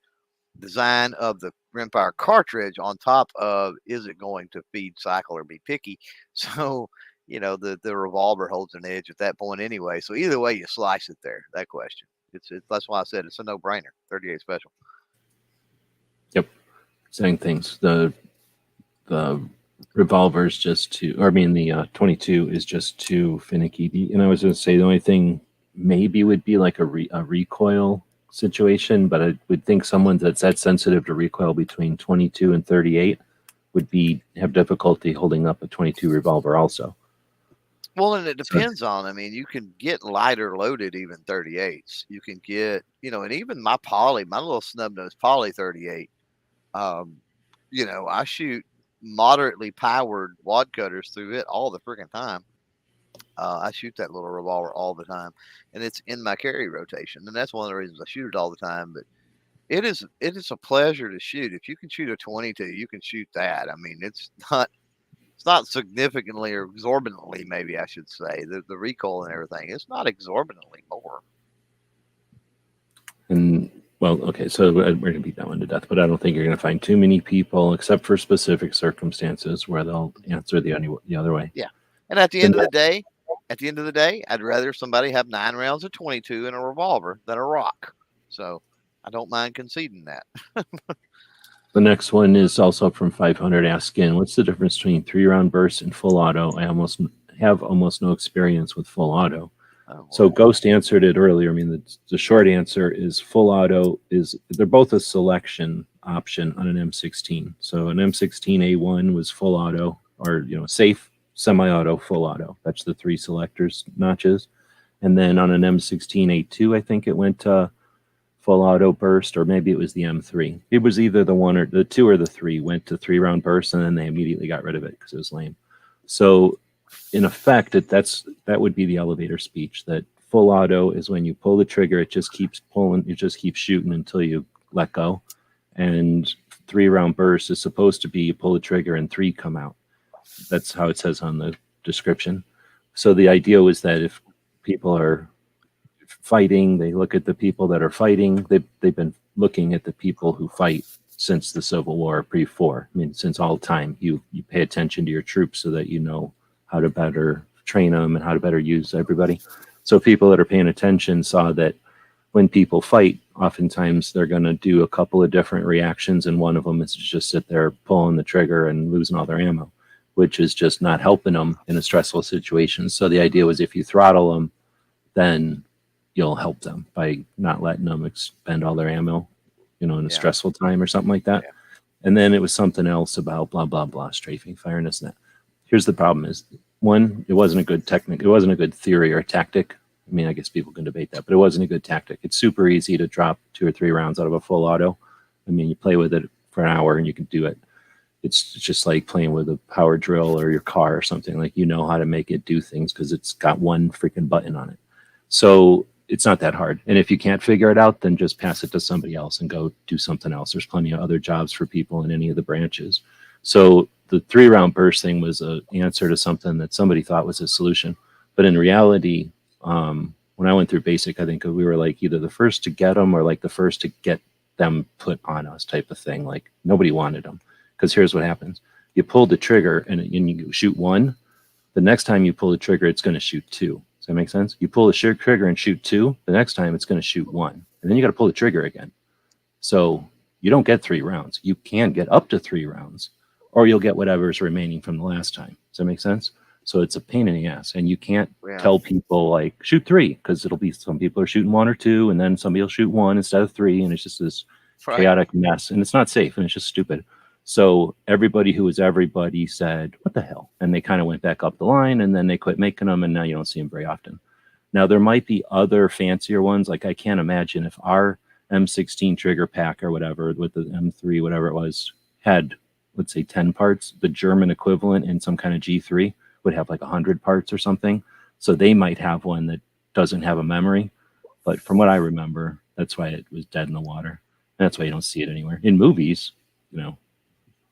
design of the rimfire cartridge on top of, is it going to feed cycle or be picky? So, the revolver holds an edge at that point anyway. So either way you slice it there, that question. It's that's why I said it's a no-brainer. 38 special. Yep, same things. The revolver's just too, or I mean, the 22 is just too finicky. And I was going to say the only thing maybe would be like a recoil situation, but I would think someone that's that sensitive to recoil between 22 and 38 would have difficulty holding up a 22 revolver also. Well, and it So, depends on, I mean, you can get lighter loaded even 38s. You can get, and even my little snub nose poly 38, um, I shoot moderately powered wad cutters through it all the freaking time. I shoot that little revolver all the time, and it's in my carry rotation, and that's one of the reasons I shoot it all the time. But it is a pleasure to shoot. If you can shoot a 22, you can shoot that. I mean, it's not significantly or exorbitantly, maybe I should say, the recoil and everything. It's not exorbitantly more. And well, okay, so we're going to beat that one to death, but I don't think you're going to find too many people, except for specific circumstances, where they'll answer the other way. Yeah, and at the end of the day, I'd rather somebody have 9 rounds of 22 in a revolver than a rock. So I don't mind conceding that. The next one is also from 500. Asking, what's the difference between 3-round burst and full auto? I have almost no experience with full auto. So Ghost answered it earlier. I mean, the short answer is full auto they're both a selection option on an M16. So an M16A1 was full auto, or safe, semi-auto, full auto. That's the 3 selectors notches. And then on an M16A2, I think it went to full auto burst, or maybe it was the M3. It was either the 1 or the 2 or the 3 went to 3-round burst, and then they immediately got rid of it because it was lame. So in effect, that would be the elevator speech, that full auto is when you pull the trigger, it just keeps pulling, it just keeps shooting until you let go. And 3-round burst is supposed to be you pull the trigger and 3 come out. That's how it says on the description. So the idea was that if people are fighting, they look at the people that are fighting. They've been looking at the people who fight since the Civil War, before. I mean, since all time, you pay attention to your troops so that you know how to better train them and how to better use everybody. So people that are paying attention saw that when people fight, oftentimes they're going to do a couple of different reactions, and one of them is to just sit there pulling the trigger and losing all their ammo, which is just not helping them in a stressful situation. So the idea was, if you throttle them, then you'll help them by not letting them expend all their ammo, in a stressful time or something like that. Yeah. And then it was something else about blah, blah, blah, strafing fire and this and that. Here's the problem is, one, it wasn't a good technique. It wasn't a good theory or tactic. I mean, I guess people can debate that, but it wasn't a good tactic. It's super easy to drop 2 or 3 rounds out of a full auto. I mean, you play with it for an hour and you can do it. It's just like playing with a power drill or your car or something. Like, how to make it do things because it's got one freaking button on it. So it's not that hard. And if you can't figure it out, then just pass it to somebody else and go do something else. There's plenty of other jobs for people in any of the branches. So the 3-round burst thing was an answer to something that somebody thought was a solution. But in reality, when I went through basic, I think we were like either the first to get them or like the first to get them put on us type of thing. Like nobody wanted them, because here's what happens. You pull the trigger and you shoot 1. The next time you pull the trigger, it's going to shoot 2. Does that make sense? You pull the trigger and shoot 2. The next time it's going to shoot 1. And then you got to pull the trigger again. So you don't get 3 rounds. You can get up to 3 rounds, or you'll get whatever's remaining from the last time. Does that make sense? So it's a pain in the ass, and you can't tell people like shoot 3, because it'll be some people are shooting 1 or 2, and then somebody will shoot 1 instead of 3, and it's just this chaotic mess, and it's not safe, and it's just stupid. So everybody who was everybody said, "What the hell?" And they kind of went back up the line, and then they quit making them, and now you don't see them very often. Now there might be other fancier ones. Like I can't imagine if our M16 trigger pack or whatever with the M3, whatever it was, had, let's say, 10 parts. The German equivalent in some kind of G3 would have like 100 parts or something. So they might have one that doesn't have a memory. But from what I remember, that's why it was dead in the water. And that's why you don't see it anywhere. In movies,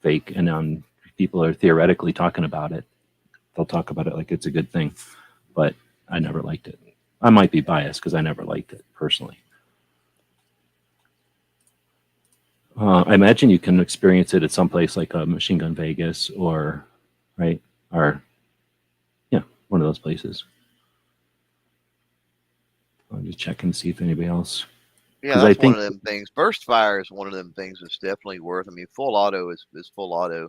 fake, and people are theoretically talking about it. They'll talk about it like it's a good thing. But I never liked it. I might be biased because I never liked it personally. I imagine you can experience it at some place like a Machine Gun Vegas or one of those places. I'll just check and see if anybody else. Yeah, that's one of them things. Burst fire is one of them things that's definitely worth. I mean, full auto is full auto.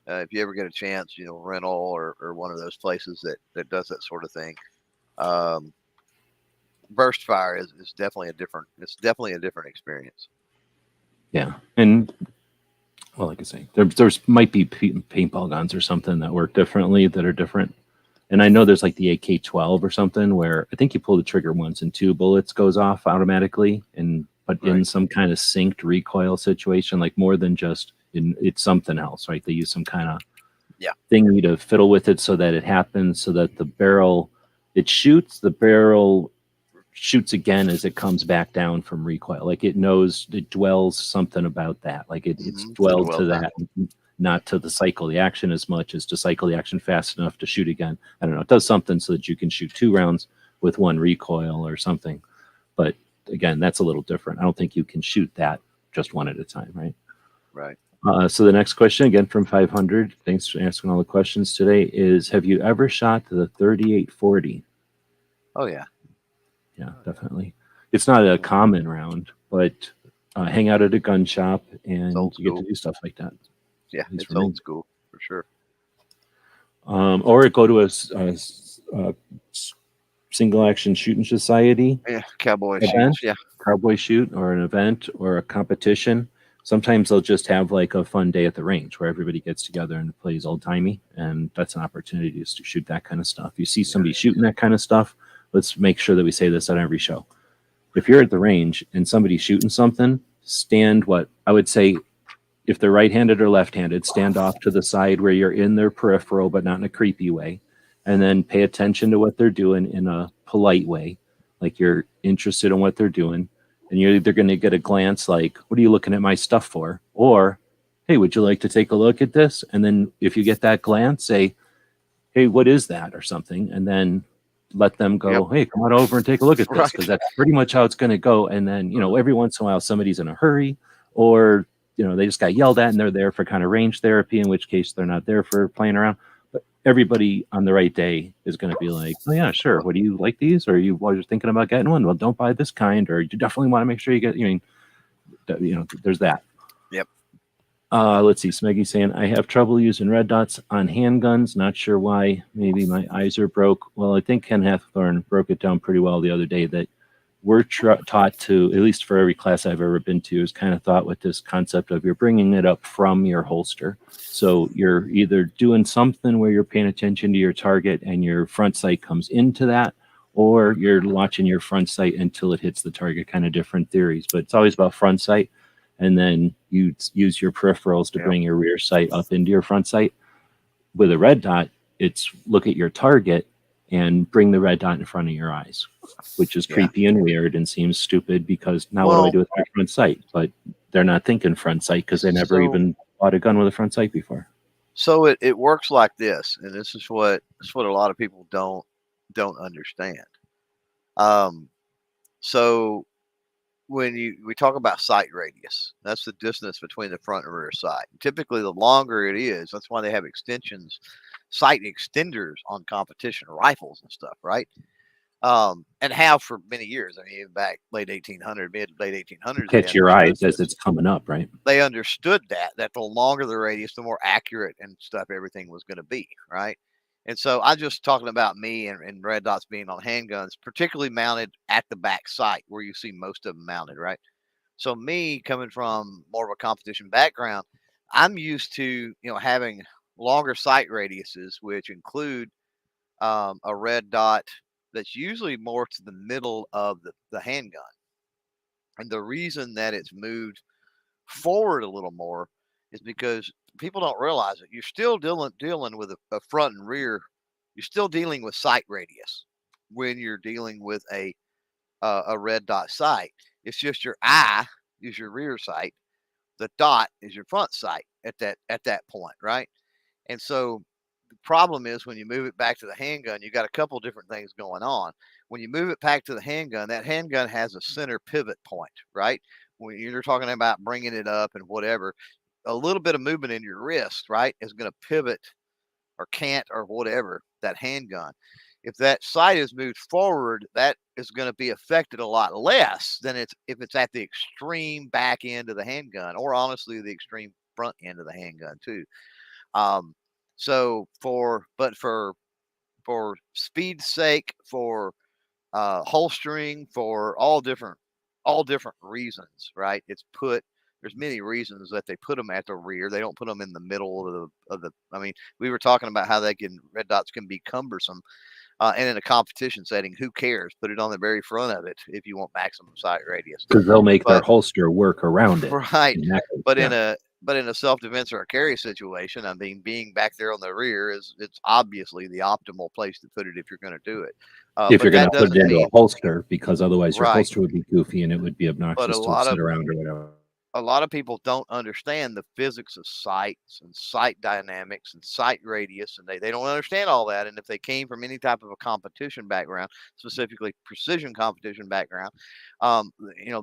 If you ever get a chance, rental or one of those places that does that sort of thing. Burst fire is definitely a different. It's definitely a different experience. Yeah, and well, like I say, there's might be paintball guns or something that work differently, that are different. And I know there's like the AK-12 or something where I think you pull the trigger once and 2 bullets goes off automatically, but in some kind of synced recoil situation, like more than just it's something else, right? They use some kind of thingy to fiddle with it so that it happens, so that the barrel, it shoots, the barrel shoots again as it comes back down from recoil. Like it knows, it dwells something about that. Like it's dwelled to that, not to the cycle the action as much as to cycle the action fast enough to shoot again. I don't know. It does something so that you can shoot 2 rounds with 1 recoil or something. But again, that's a little different. I don't think you can shoot that just 1 at a time, right? Right. So the next question, again from 500, thanks for asking all the questions today, is have you ever shot the 3840? Oh, yeah. Yeah, definitely. It's not a common round, but hang out at a gun shop and you get to do stuff like that. Yeah, it's old school for sure. Or go to a single action shooting society. Yeah, cowboy event, shoots. Yeah, cowboy shoot or an event or a competition. Sometimes they'll just have like a fun day at the range where everybody gets together and plays old timey, and that's an opportunity to shoot that kind of stuff. You see somebody shooting that kind of stuff, let's make sure that we say this on every show. If you're at the range and somebody's shooting something, stand what I would say, if they're right-handed or left-handed, stand off to the side where you're in their peripheral, but not in a creepy way. And then pay attention to what they're doing in a polite way, like you're interested in what they're doing. And you're either going to get a glance like, what are you looking at my stuff for? Or, hey, would you like to take a look at this? And then if you get that glance, say, hey, what is that or something? And then let them go, hey, come on over and take a look at this, because that's pretty much how it's going to go. And then, every once in a while, somebody's in a hurry, or, they just got yelled at and they're there for kind of range therapy, in which case they're not there for playing around. But everybody on the right day is going to be like, oh, yeah, sure. What do you like these? Or you're thinking about getting one? Well, don't buy this kind, or you definitely want to make sure you get, there's that. Yep. Let's see. Smeggy's saying, I have trouble using red dots on handguns. Not sure why. Maybe my eyes are broke. Well, I think Ken Hathorne broke it down pretty well the other day that we're taught to, at least for every class I've ever been to, is kind of thought with this concept of you're bringing it up from your holster. So you're either doing something where you're paying attention to your target and your front sight comes into that, or you're watching your front sight until it hits the target. Kind of different theories, but it's always about front sight. And then you use your peripherals to bring your rear sight up into your front sight. With a red dot, it's look at your target and bring the red dot in front of your eyes, which is creepy and weird and seems stupid, because now what do I do with my front sight? But they're not thinking front sight because they never even bought a gun with a front sight before. So it works like this, and this is what a lot of people don't understand. So when we talk about sight radius, that's the distance between the front and rear sight. Typically, the longer it is, that's why they have sight extenders on competition rifles and stuff, right? And have for many years. I mean, back late 1800s. Catch your eyes as it's coming up, right? They understood that the longer the radius, the more accurate and stuff everything was going to be, right? And so I'm just talking about me and red dots being on handguns, particularly mounted at the back sight where you see most of them mounted, right? So me coming from more of a competition background, I'm used to, having longer sight radiuses, which include a red dot that's usually more to the middle of the handgun. And the reason that it's moved forward a little more is because people don't realize it. You're still dealing with a front and rear. You're still dealing with sight radius when you're dealing with a red dot sight. It's just your eye is your rear sight. The dot is your front sight at that point, right? And so the problem is when you move it back to the handgun, you got a couple different things going on. When you move it back to the handgun, that handgun has a center pivot point, right? When you're talking about bringing it up and whatever, a little bit of movement in your wrist, right, is going to pivot or cant or whatever that handgun. If that sight is moved forward, that is going to be affected a lot less than if it's at the extreme back end of the handgun, or honestly the extreme front end of the handgun too. So for speed's sake, for holstering, for all different reasons, right? There's many reasons that they put them at the rear. They don't put them in the middle of the. I mean, we were talking about how red dots can be cumbersome, and in a competition setting, who cares? Put it on the very front of it if you want maximum sight radius. Because they'll make their holster work around it, right? But in But in a self-defense or a carry situation, I mean, being back there on the rear it's obviously the optimal place to put it if you're going to do it. If But you're going that to put it doesn't into a mean holster, because otherwise your right. holster would be goofy and it would be But obnoxious to sit around or whatever. a lot of people don't understand the physics of sights and sight dynamics and sight radius, and they don't understand all that. And if they came from any type of a competition background, specifically precision competition background,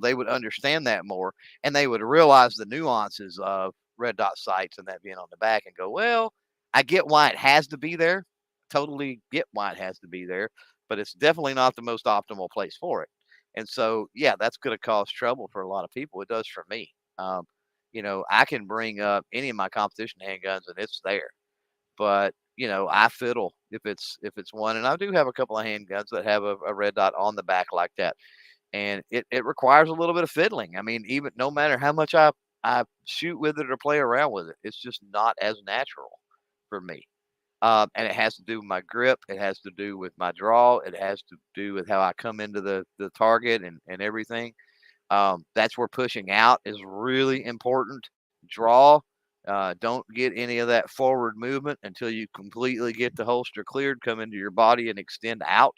they would understand that more, and they would realize the nuances of red dot sights and that being on the back, and go, well, I get why it has to be there. Totally get why it has to be there, but it's definitely not the most optimal place for it. And so, yeah, that's going to cause trouble for a lot of people. It does for me. Um, I can bring up any of my competition handguns and it's there, but I fiddle if it's one, and I do have a couple of handguns that have a red dot on the back like that, and it requires a little bit of fiddling. I mean, even no matter how much I shoot with it or play around with it, it's just not as natural for me. And it has to do with my grip. It has to do with my draw. It has to do with how I come into the target and everything. That's where pushing out is really important. Draw. Don't get any of that forward movement until you completely get the holster cleared, come into your body and extend out.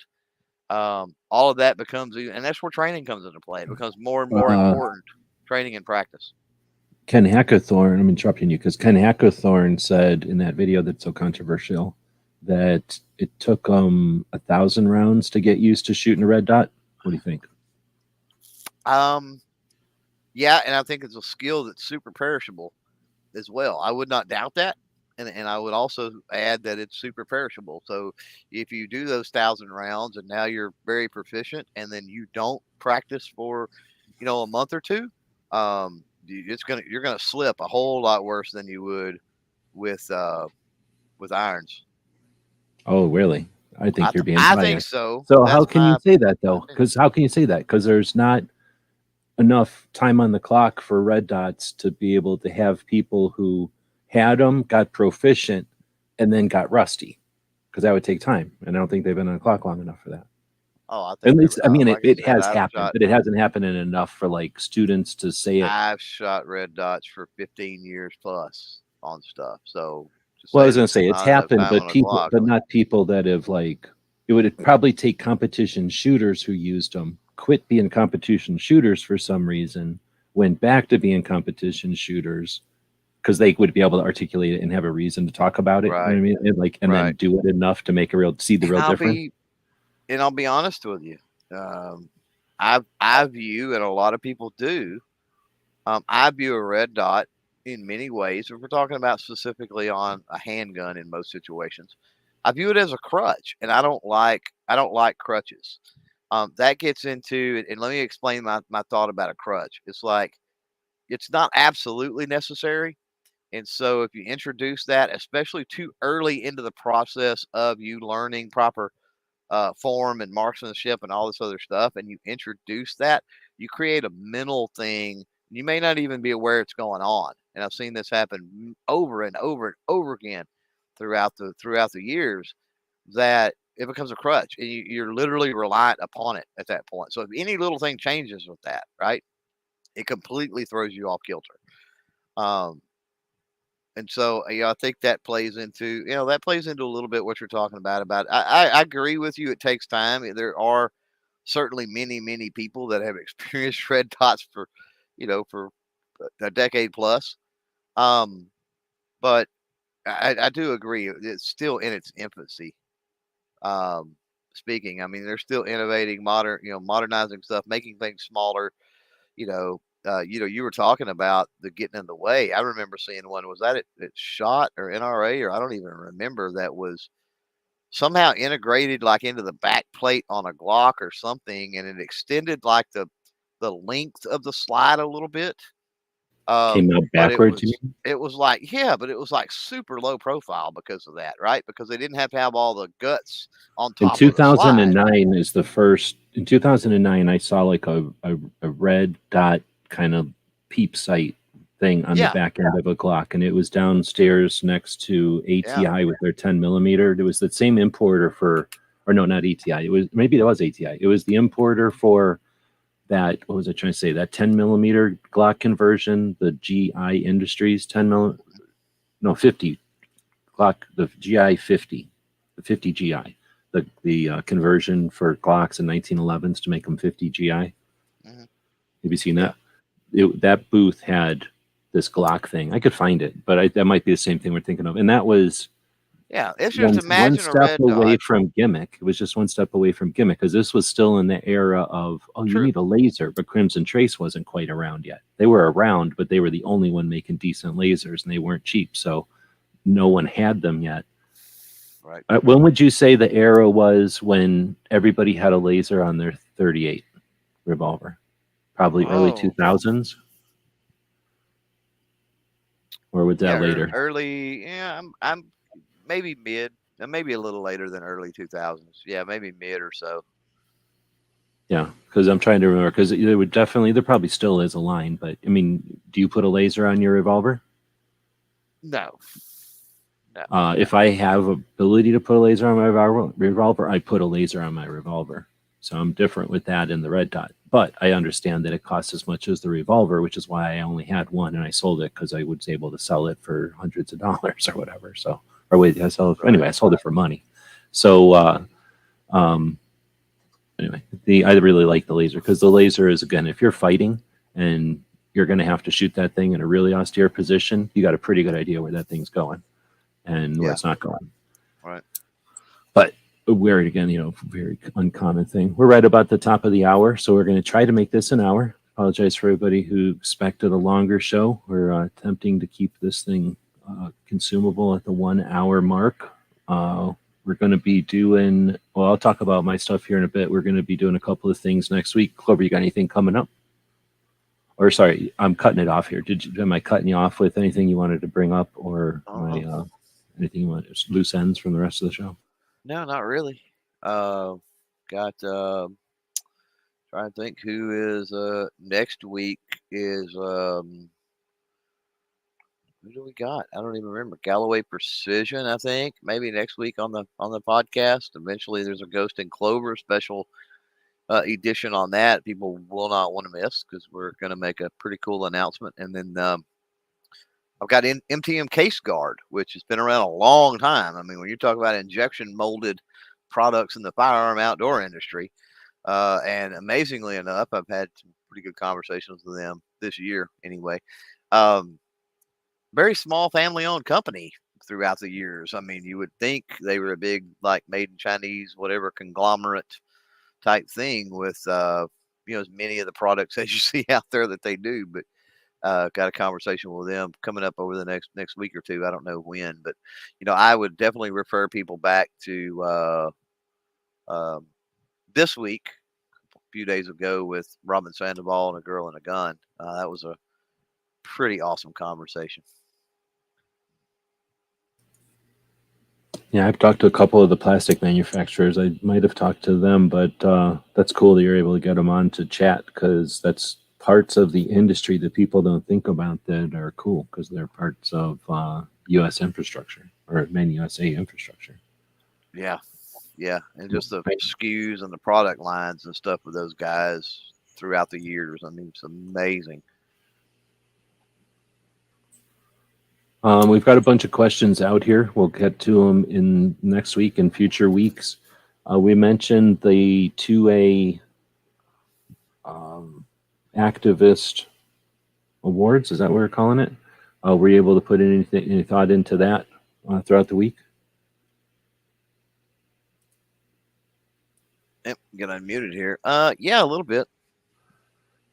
All of that becomes, and that's where training comes into play. It becomes more and more Uh, important, training and practice. Ken Hackathorn, I'm interrupting you because Ken Hackathorn said in that video that's so controversial that it took 1,000 rounds to get used to shooting a red dot. What do you think? Yeah, and I think it's a skill that's super perishable as well. I would not doubt that. And I would also add that it's super perishable. So if you do those 1,000 rounds and now you're very proficient, and then you don't practice for, a month or two, you're gonna slip a whole lot worse than you would with irons. Oh, really? I think you're being I think biased. so. So how That's can you my say that though? opinion. Because how can you say that? Because there's not enough time on the clock for red dots to be able to have people who had them, got proficient, and then got rusty. Because that would take time, and I don't think they've been on the clock long enough for that. Oh, I At think least, I mean, like I it said, has happened, but it hasn't happened in enough for like students to say it. I've shot red dots for 15 years plus on stuff. So to Well, I say was that going to say there's it's not enough happened, time but on a clock, I mean, not people that have like. It would probably take competition shooters who used them, quit being competition shooters for some reason, went back to being competition shooters because they would be able to articulate it and have a reason to talk about it. You know what right, I mean? And then right. do it enough to make see the And real difference. I'll be honest with you. Um, I view, and a lot of people do. I view a red dot in many ways. If we're talking about specifically on a handgun in most situations, I view it as a crutch, and I don't like crutches. That gets into, and let me explain my thought about a crutch. It's like it's not absolutely necessary. And so if you introduce that, especially too early into the process of you learning proper form and marksmanship and all this other stuff, and you introduce that, you create a mental thing. You may not even be aware it's going on. And I've seen this happen over and over and over again throughout the years, that it becomes a crutch, and you're literally reliant upon it at that point. So if any little thing changes with that, right, it completely throws you off kilter. Um, and so, I think that plays into a little bit what you're talking about. I agree with you. It takes time. There are certainly many, many people that have experienced red dots for a decade plus. Um, but I do agree. It's still in its infancy. Um, speaking, I mean, they're still innovating, modernizing stuff, making things smaller. You were talking about the getting in the way. I remember seeing one. Was that it shot or NRA, or I don't even remember, that was somehow integrated like into the back plate on a Glock or something, and it extended like the length of the slide a little bit. Came out But it backwards, you was mean? it was like, yeah, but it was like super low profile because of that, right? Because they didn't have to have all the guts on In top of the slide. 2009 is the first. In 2009, I saw like a red dot kind of peep sight thing on the Yeah, back end of a Glock, and it was downstairs next to yeah, ATI with their 10 millimeter. There was the same importer for, or no, not ATI. It was maybe that was ATI. It was the importer for that, what was I trying to say? That 10 millimeter Glock conversion, the GI Industries 50 Glock, the GI 50, the 50 GI, the conversion for Glocks in 1911s to make them 50 GI. Mhm. Have you seen that? That booth had this Glock thing. I could find it, but that might be the same thing we're thinking of. And that was Yeah, it's one just imagine a step red away dot. from gimmick. It was just one step away from gimmick because this was still in the era of, oh, you True. need a laser, but Crimson Trace wasn't quite around yet. They were around, but they were the only one making decent lasers, and they weren't cheap, so no one had them yet. Right. When would you say the era was when everybody had a laser on their 38 revolver? Probably early 2000s? Or was that later? Early. Yeah, I'm maybe mid, maybe a little later than early 2000s. Yeah, maybe mid or so. Yeah, because I'm trying to remember, because there probably still is a line, but I mean, do you put a laser on your revolver? No. If I have ability to put a laser on my revolver, I put a laser on my revolver. So I'm different with that in the red dot. But I understand that it costs as much as the revolver, which is why I only had one and I sold it because I was able to sell it for hundreds of dollars or whatever. So, or wait, I sold it anyway. I sold it for money. So, anyway, I really like the laser because the laser is, again, if you're fighting and you're going to have to shoot that thing in a really austere position, you got a pretty good idea where that thing's going and where it's not going. Right. But we're, again, very uncommon thing. We're right about the top of the hour, so we're going to try to make this an hour. Apologize for everybody who expected a longer show. We're attempting to keep this thing consumable at the 1 hour mark. We're going to be doing, well, I'll talk about my stuff here in a bit. We're going to be doing a couple of things next week. Clover, you got anything coming up? Or sorry, I'm cutting it off here. Am I cutting you off with anything you wanted to bring up, or anything you want, loose ends from the rest of the show? No, not really. Got trying to think who is next week is who do we got? I don't even remember. Galloway Precision, I think. Maybe next week on the podcast. Eventually there's a Ghost and Clover special edition on that. People will not want to miss because we're going to make a pretty cool announcement. And then I've got MTM Case Guard, which has been around a long time. I mean, when you talk about injection molded products in the firearm outdoor industry, and amazingly enough, I've had some pretty good conversations with them this year anyway. Very small family owned company throughout the years. I mean, you would think they were a big, like, made in Chinese, whatever, conglomerate type thing with, as many of the products as you see out there that they do. But got a conversation with them coming up over the next week or two. I don't know when, but I would definitely refer people back to this week, a few days ago, with Robin Sandoval and A Girl and a Gun. That was a pretty awesome conversation. Yeah, I've talked to a couple of the plastic manufacturers. I might have talked to them, but that's cool that you're able to get them on to chat because that's parts of the industry that people don't think about that are cool because they're parts of U.S. infrastructure or main USA infrastructure. Yeah, and just the SKUs and the product lines and stuff with those guys throughout the years. I mean, it's amazing. We've got a bunch of questions out here. We'll get to them in next week and future weeks. We mentioned the 2A activist awards. Is that what we're calling it? Were you able to put any thought into that throughout the week? Yep, get unmuted here. Yeah, a little bit.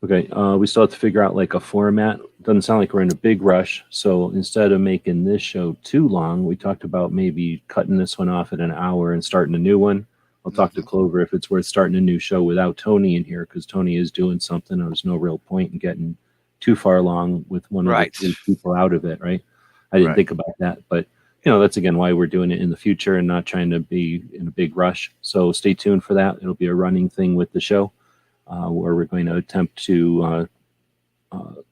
Okay, we still have to figure out like a format. Doesn't sound like we're in a big rush. So instead of making this show too long, we talked about maybe cutting this one off at an hour and starting a new one. I'll talk to Clover if it's worth starting a new show without Tony in here because Tony is doing something. There's no real point in getting too far along with one of the three people out of it, right? I didn't think about that, but that's again why we're doing it in the future and not trying to be in a big rush. So stay tuned for that. It'll be a running thing with the show. Where we're going to attempt to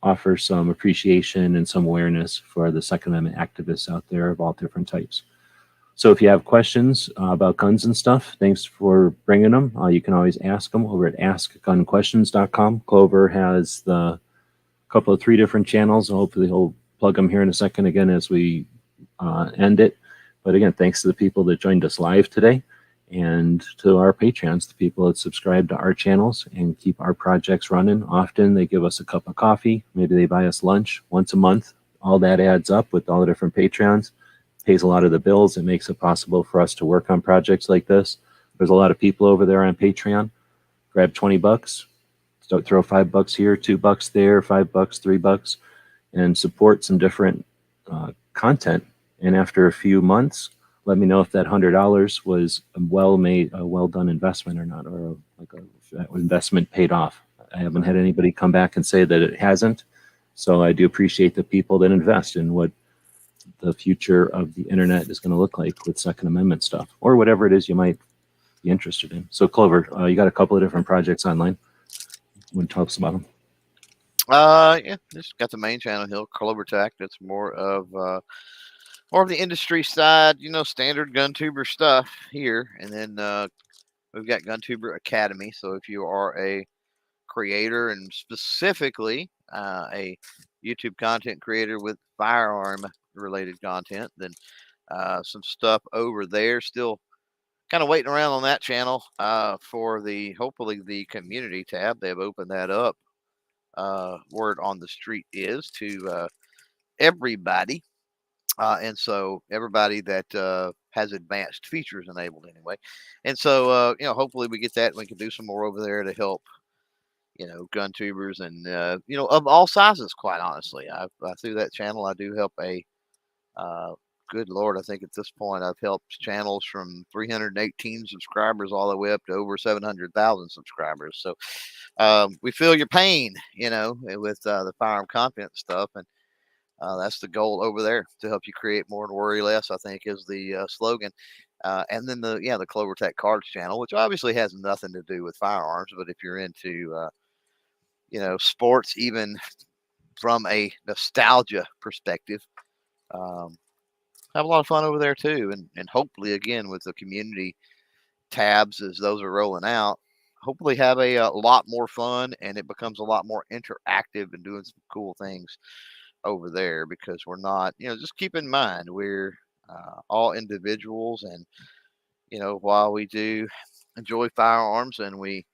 offer some appreciation and some awareness for the Second Amendment activists out there of all different types. So if you have questions about guns and stuff, thanks for bringing them. You can always ask them over at askgunquestions.com. Clover has the couple of 3 different channels. Hopefully he'll plug them here in a second again as we end it. But again, thanks to the people that joined us live today, and to our Patreons, the people that subscribe to our channels and keep our projects running. Often they give us a cup of coffee. Maybe they buy us lunch once a month. All that adds up with all the different Patreons, pays a lot of the bills. It makes it possible for us to work on projects like this. There's a lot of people over there on Patreon. Grab 20 bucks, start throw $5 here, $2 there, $5, $3, and support some different content. And after a few months, let me know if that $100 was a well done investment or not, or that investment paid off. I haven't had anybody come back and say that it hasn't. So I do appreciate the people that invest in what the future of the internet is going to look like with Second Amendment stuff, or whatever it is you might be interested in. So Clover, you got a couple of different projects online. Want to tell us about them? Yeah, just got the main channel here, Clover Tech. That's more of the industry side, standard GunTuber stuff here. And then we've got GunTuber Academy. So if you are a creator and specifically a YouTube content creator with firearm related content, then some stuff over there. Still kind of waiting around on that channel for hopefully the community tab. They've opened that up. Word on the street is to everybody. And so everybody that has advanced features enabled anyway. And so, hopefully we get that and we can do some more over there to help, gun tubers and, of all sizes, quite honestly. Through that channel, I do help good Lord, I think at this point I've helped channels from 318 subscribers all the way up to over 700,000 subscribers. So we feel your pain, with the firearm content stuff. And that's the goal over there, to help you create more and worry less, I think, is the slogan. And then the Clover Tech Cards channel, which obviously has nothing to do with firearms, but if you're into sports, even from a nostalgia perspective, have a lot of fun over there too. And hopefully, again, with the community tabs as those are rolling out, hopefully have a lot more fun, and it becomes a lot more interactive and doing some cool things over there, because we're not, just keep in mind, we're all individuals. And, while we do enjoy firearms and we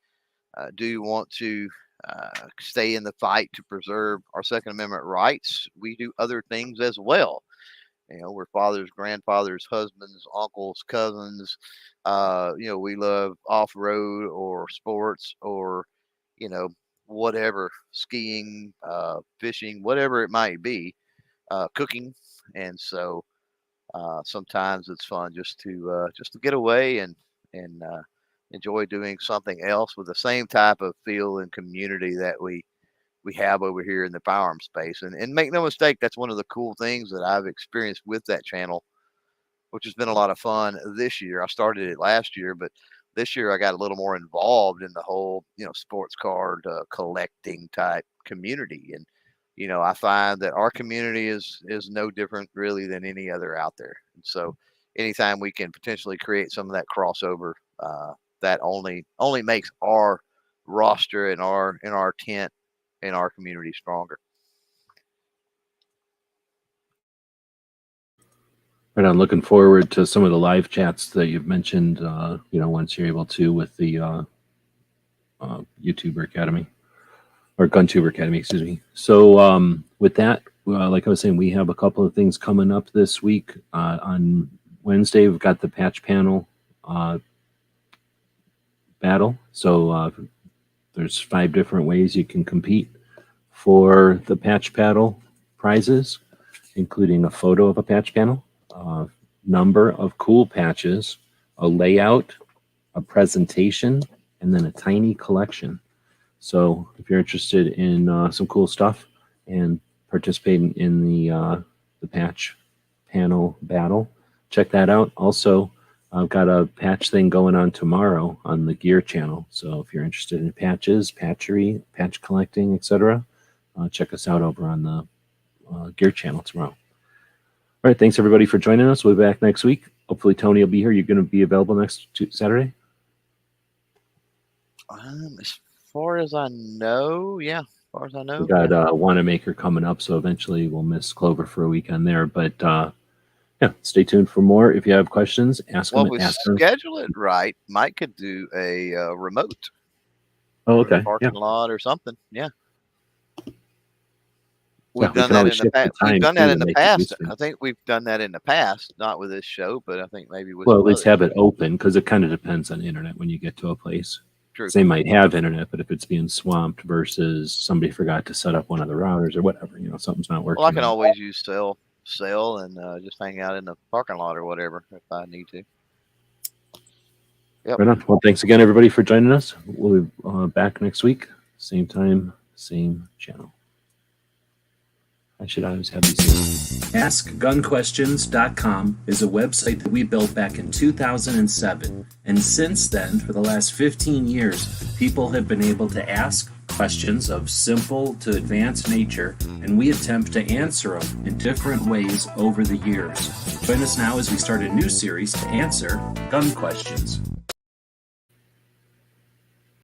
do want to stay in the fight to preserve our Second Amendment rights, we do other things as well. We're fathers, grandfathers, husbands, uncles, cousins. We love off-road or sports or, whatever, skiing, fishing, whatever it might be, cooking. And so sometimes it's fun just to get away and enjoy doing something else with the same type of feel and community that we have over here in the firearm space. And make no mistake, that's one of the cool things that I've experienced with that channel, which has been a lot of fun this year. I started it last year, but this year I got a little more involved in the whole, sports card collecting type community. And, I find that our community is no different really than any other out there. And so anytime we can potentially create some of that crossover, that only makes our roster and our tent in our community stronger. Right on. Looking forward to some of the live chats that you've mentioned, once you're able to, with the YouTuber Academy, or GunTuber Academy, excuse me. So with that, like I was saying, we have a couple of things coming up this week. On Wednesday, we've got the patch panel battle. So there's 5 different ways you can compete for the patch panel prizes, including a photo of a patch panel, number of cool patches, a layout, a presentation, and then a tiny collection. So if you're interested in some cool stuff and participating in the patch panel battle, check that out. Also, I've got a patch thing going on tomorrow on the gear channel. So if you're interested in patches, patchery, patch collecting, etc., check us out over on the gear channel tomorrow. All right, thanks everybody for joining us. We'll be back next week. hopefully Tony will be here. You're going to be available next Saturday? As far as I know, yeah. As far as I know, We got Wanamaker coming up, so eventually we'll miss Clover for a weekend there. But yeah, stay tuned for more. If you have questions, ask them. Well, we Ask them. schedule it right. Mike could do a remote. Oh, from the okay. parking Yeah. lot or something. Yeah. Yeah, We've we done can that always in the shift the past. We've time, done too, that to in the make it past. useful. I think we've done that in the past, not with this show, but I think maybe with Well, some at least others. have it open, because it kind of depends on the internet when you get to a place. True. They might have internet, but if it's being swamped versus somebody forgot to set up one of the routers or whatever, something's not working. Well, I can always use cell and just hang out in the parking lot or whatever if I need to. Yep. Right on. Well, thanks again, everybody, for joining us. We'll be back next week, same time, same channel. I should always have these. AskGunQuestions.com is a website that we built back in 2007, and since then, for the last 15 years, people have been able to ask questions of simple to advanced nature, and we attempt to answer them in different ways over the years. Join us now as we start a new series to answer gun questions.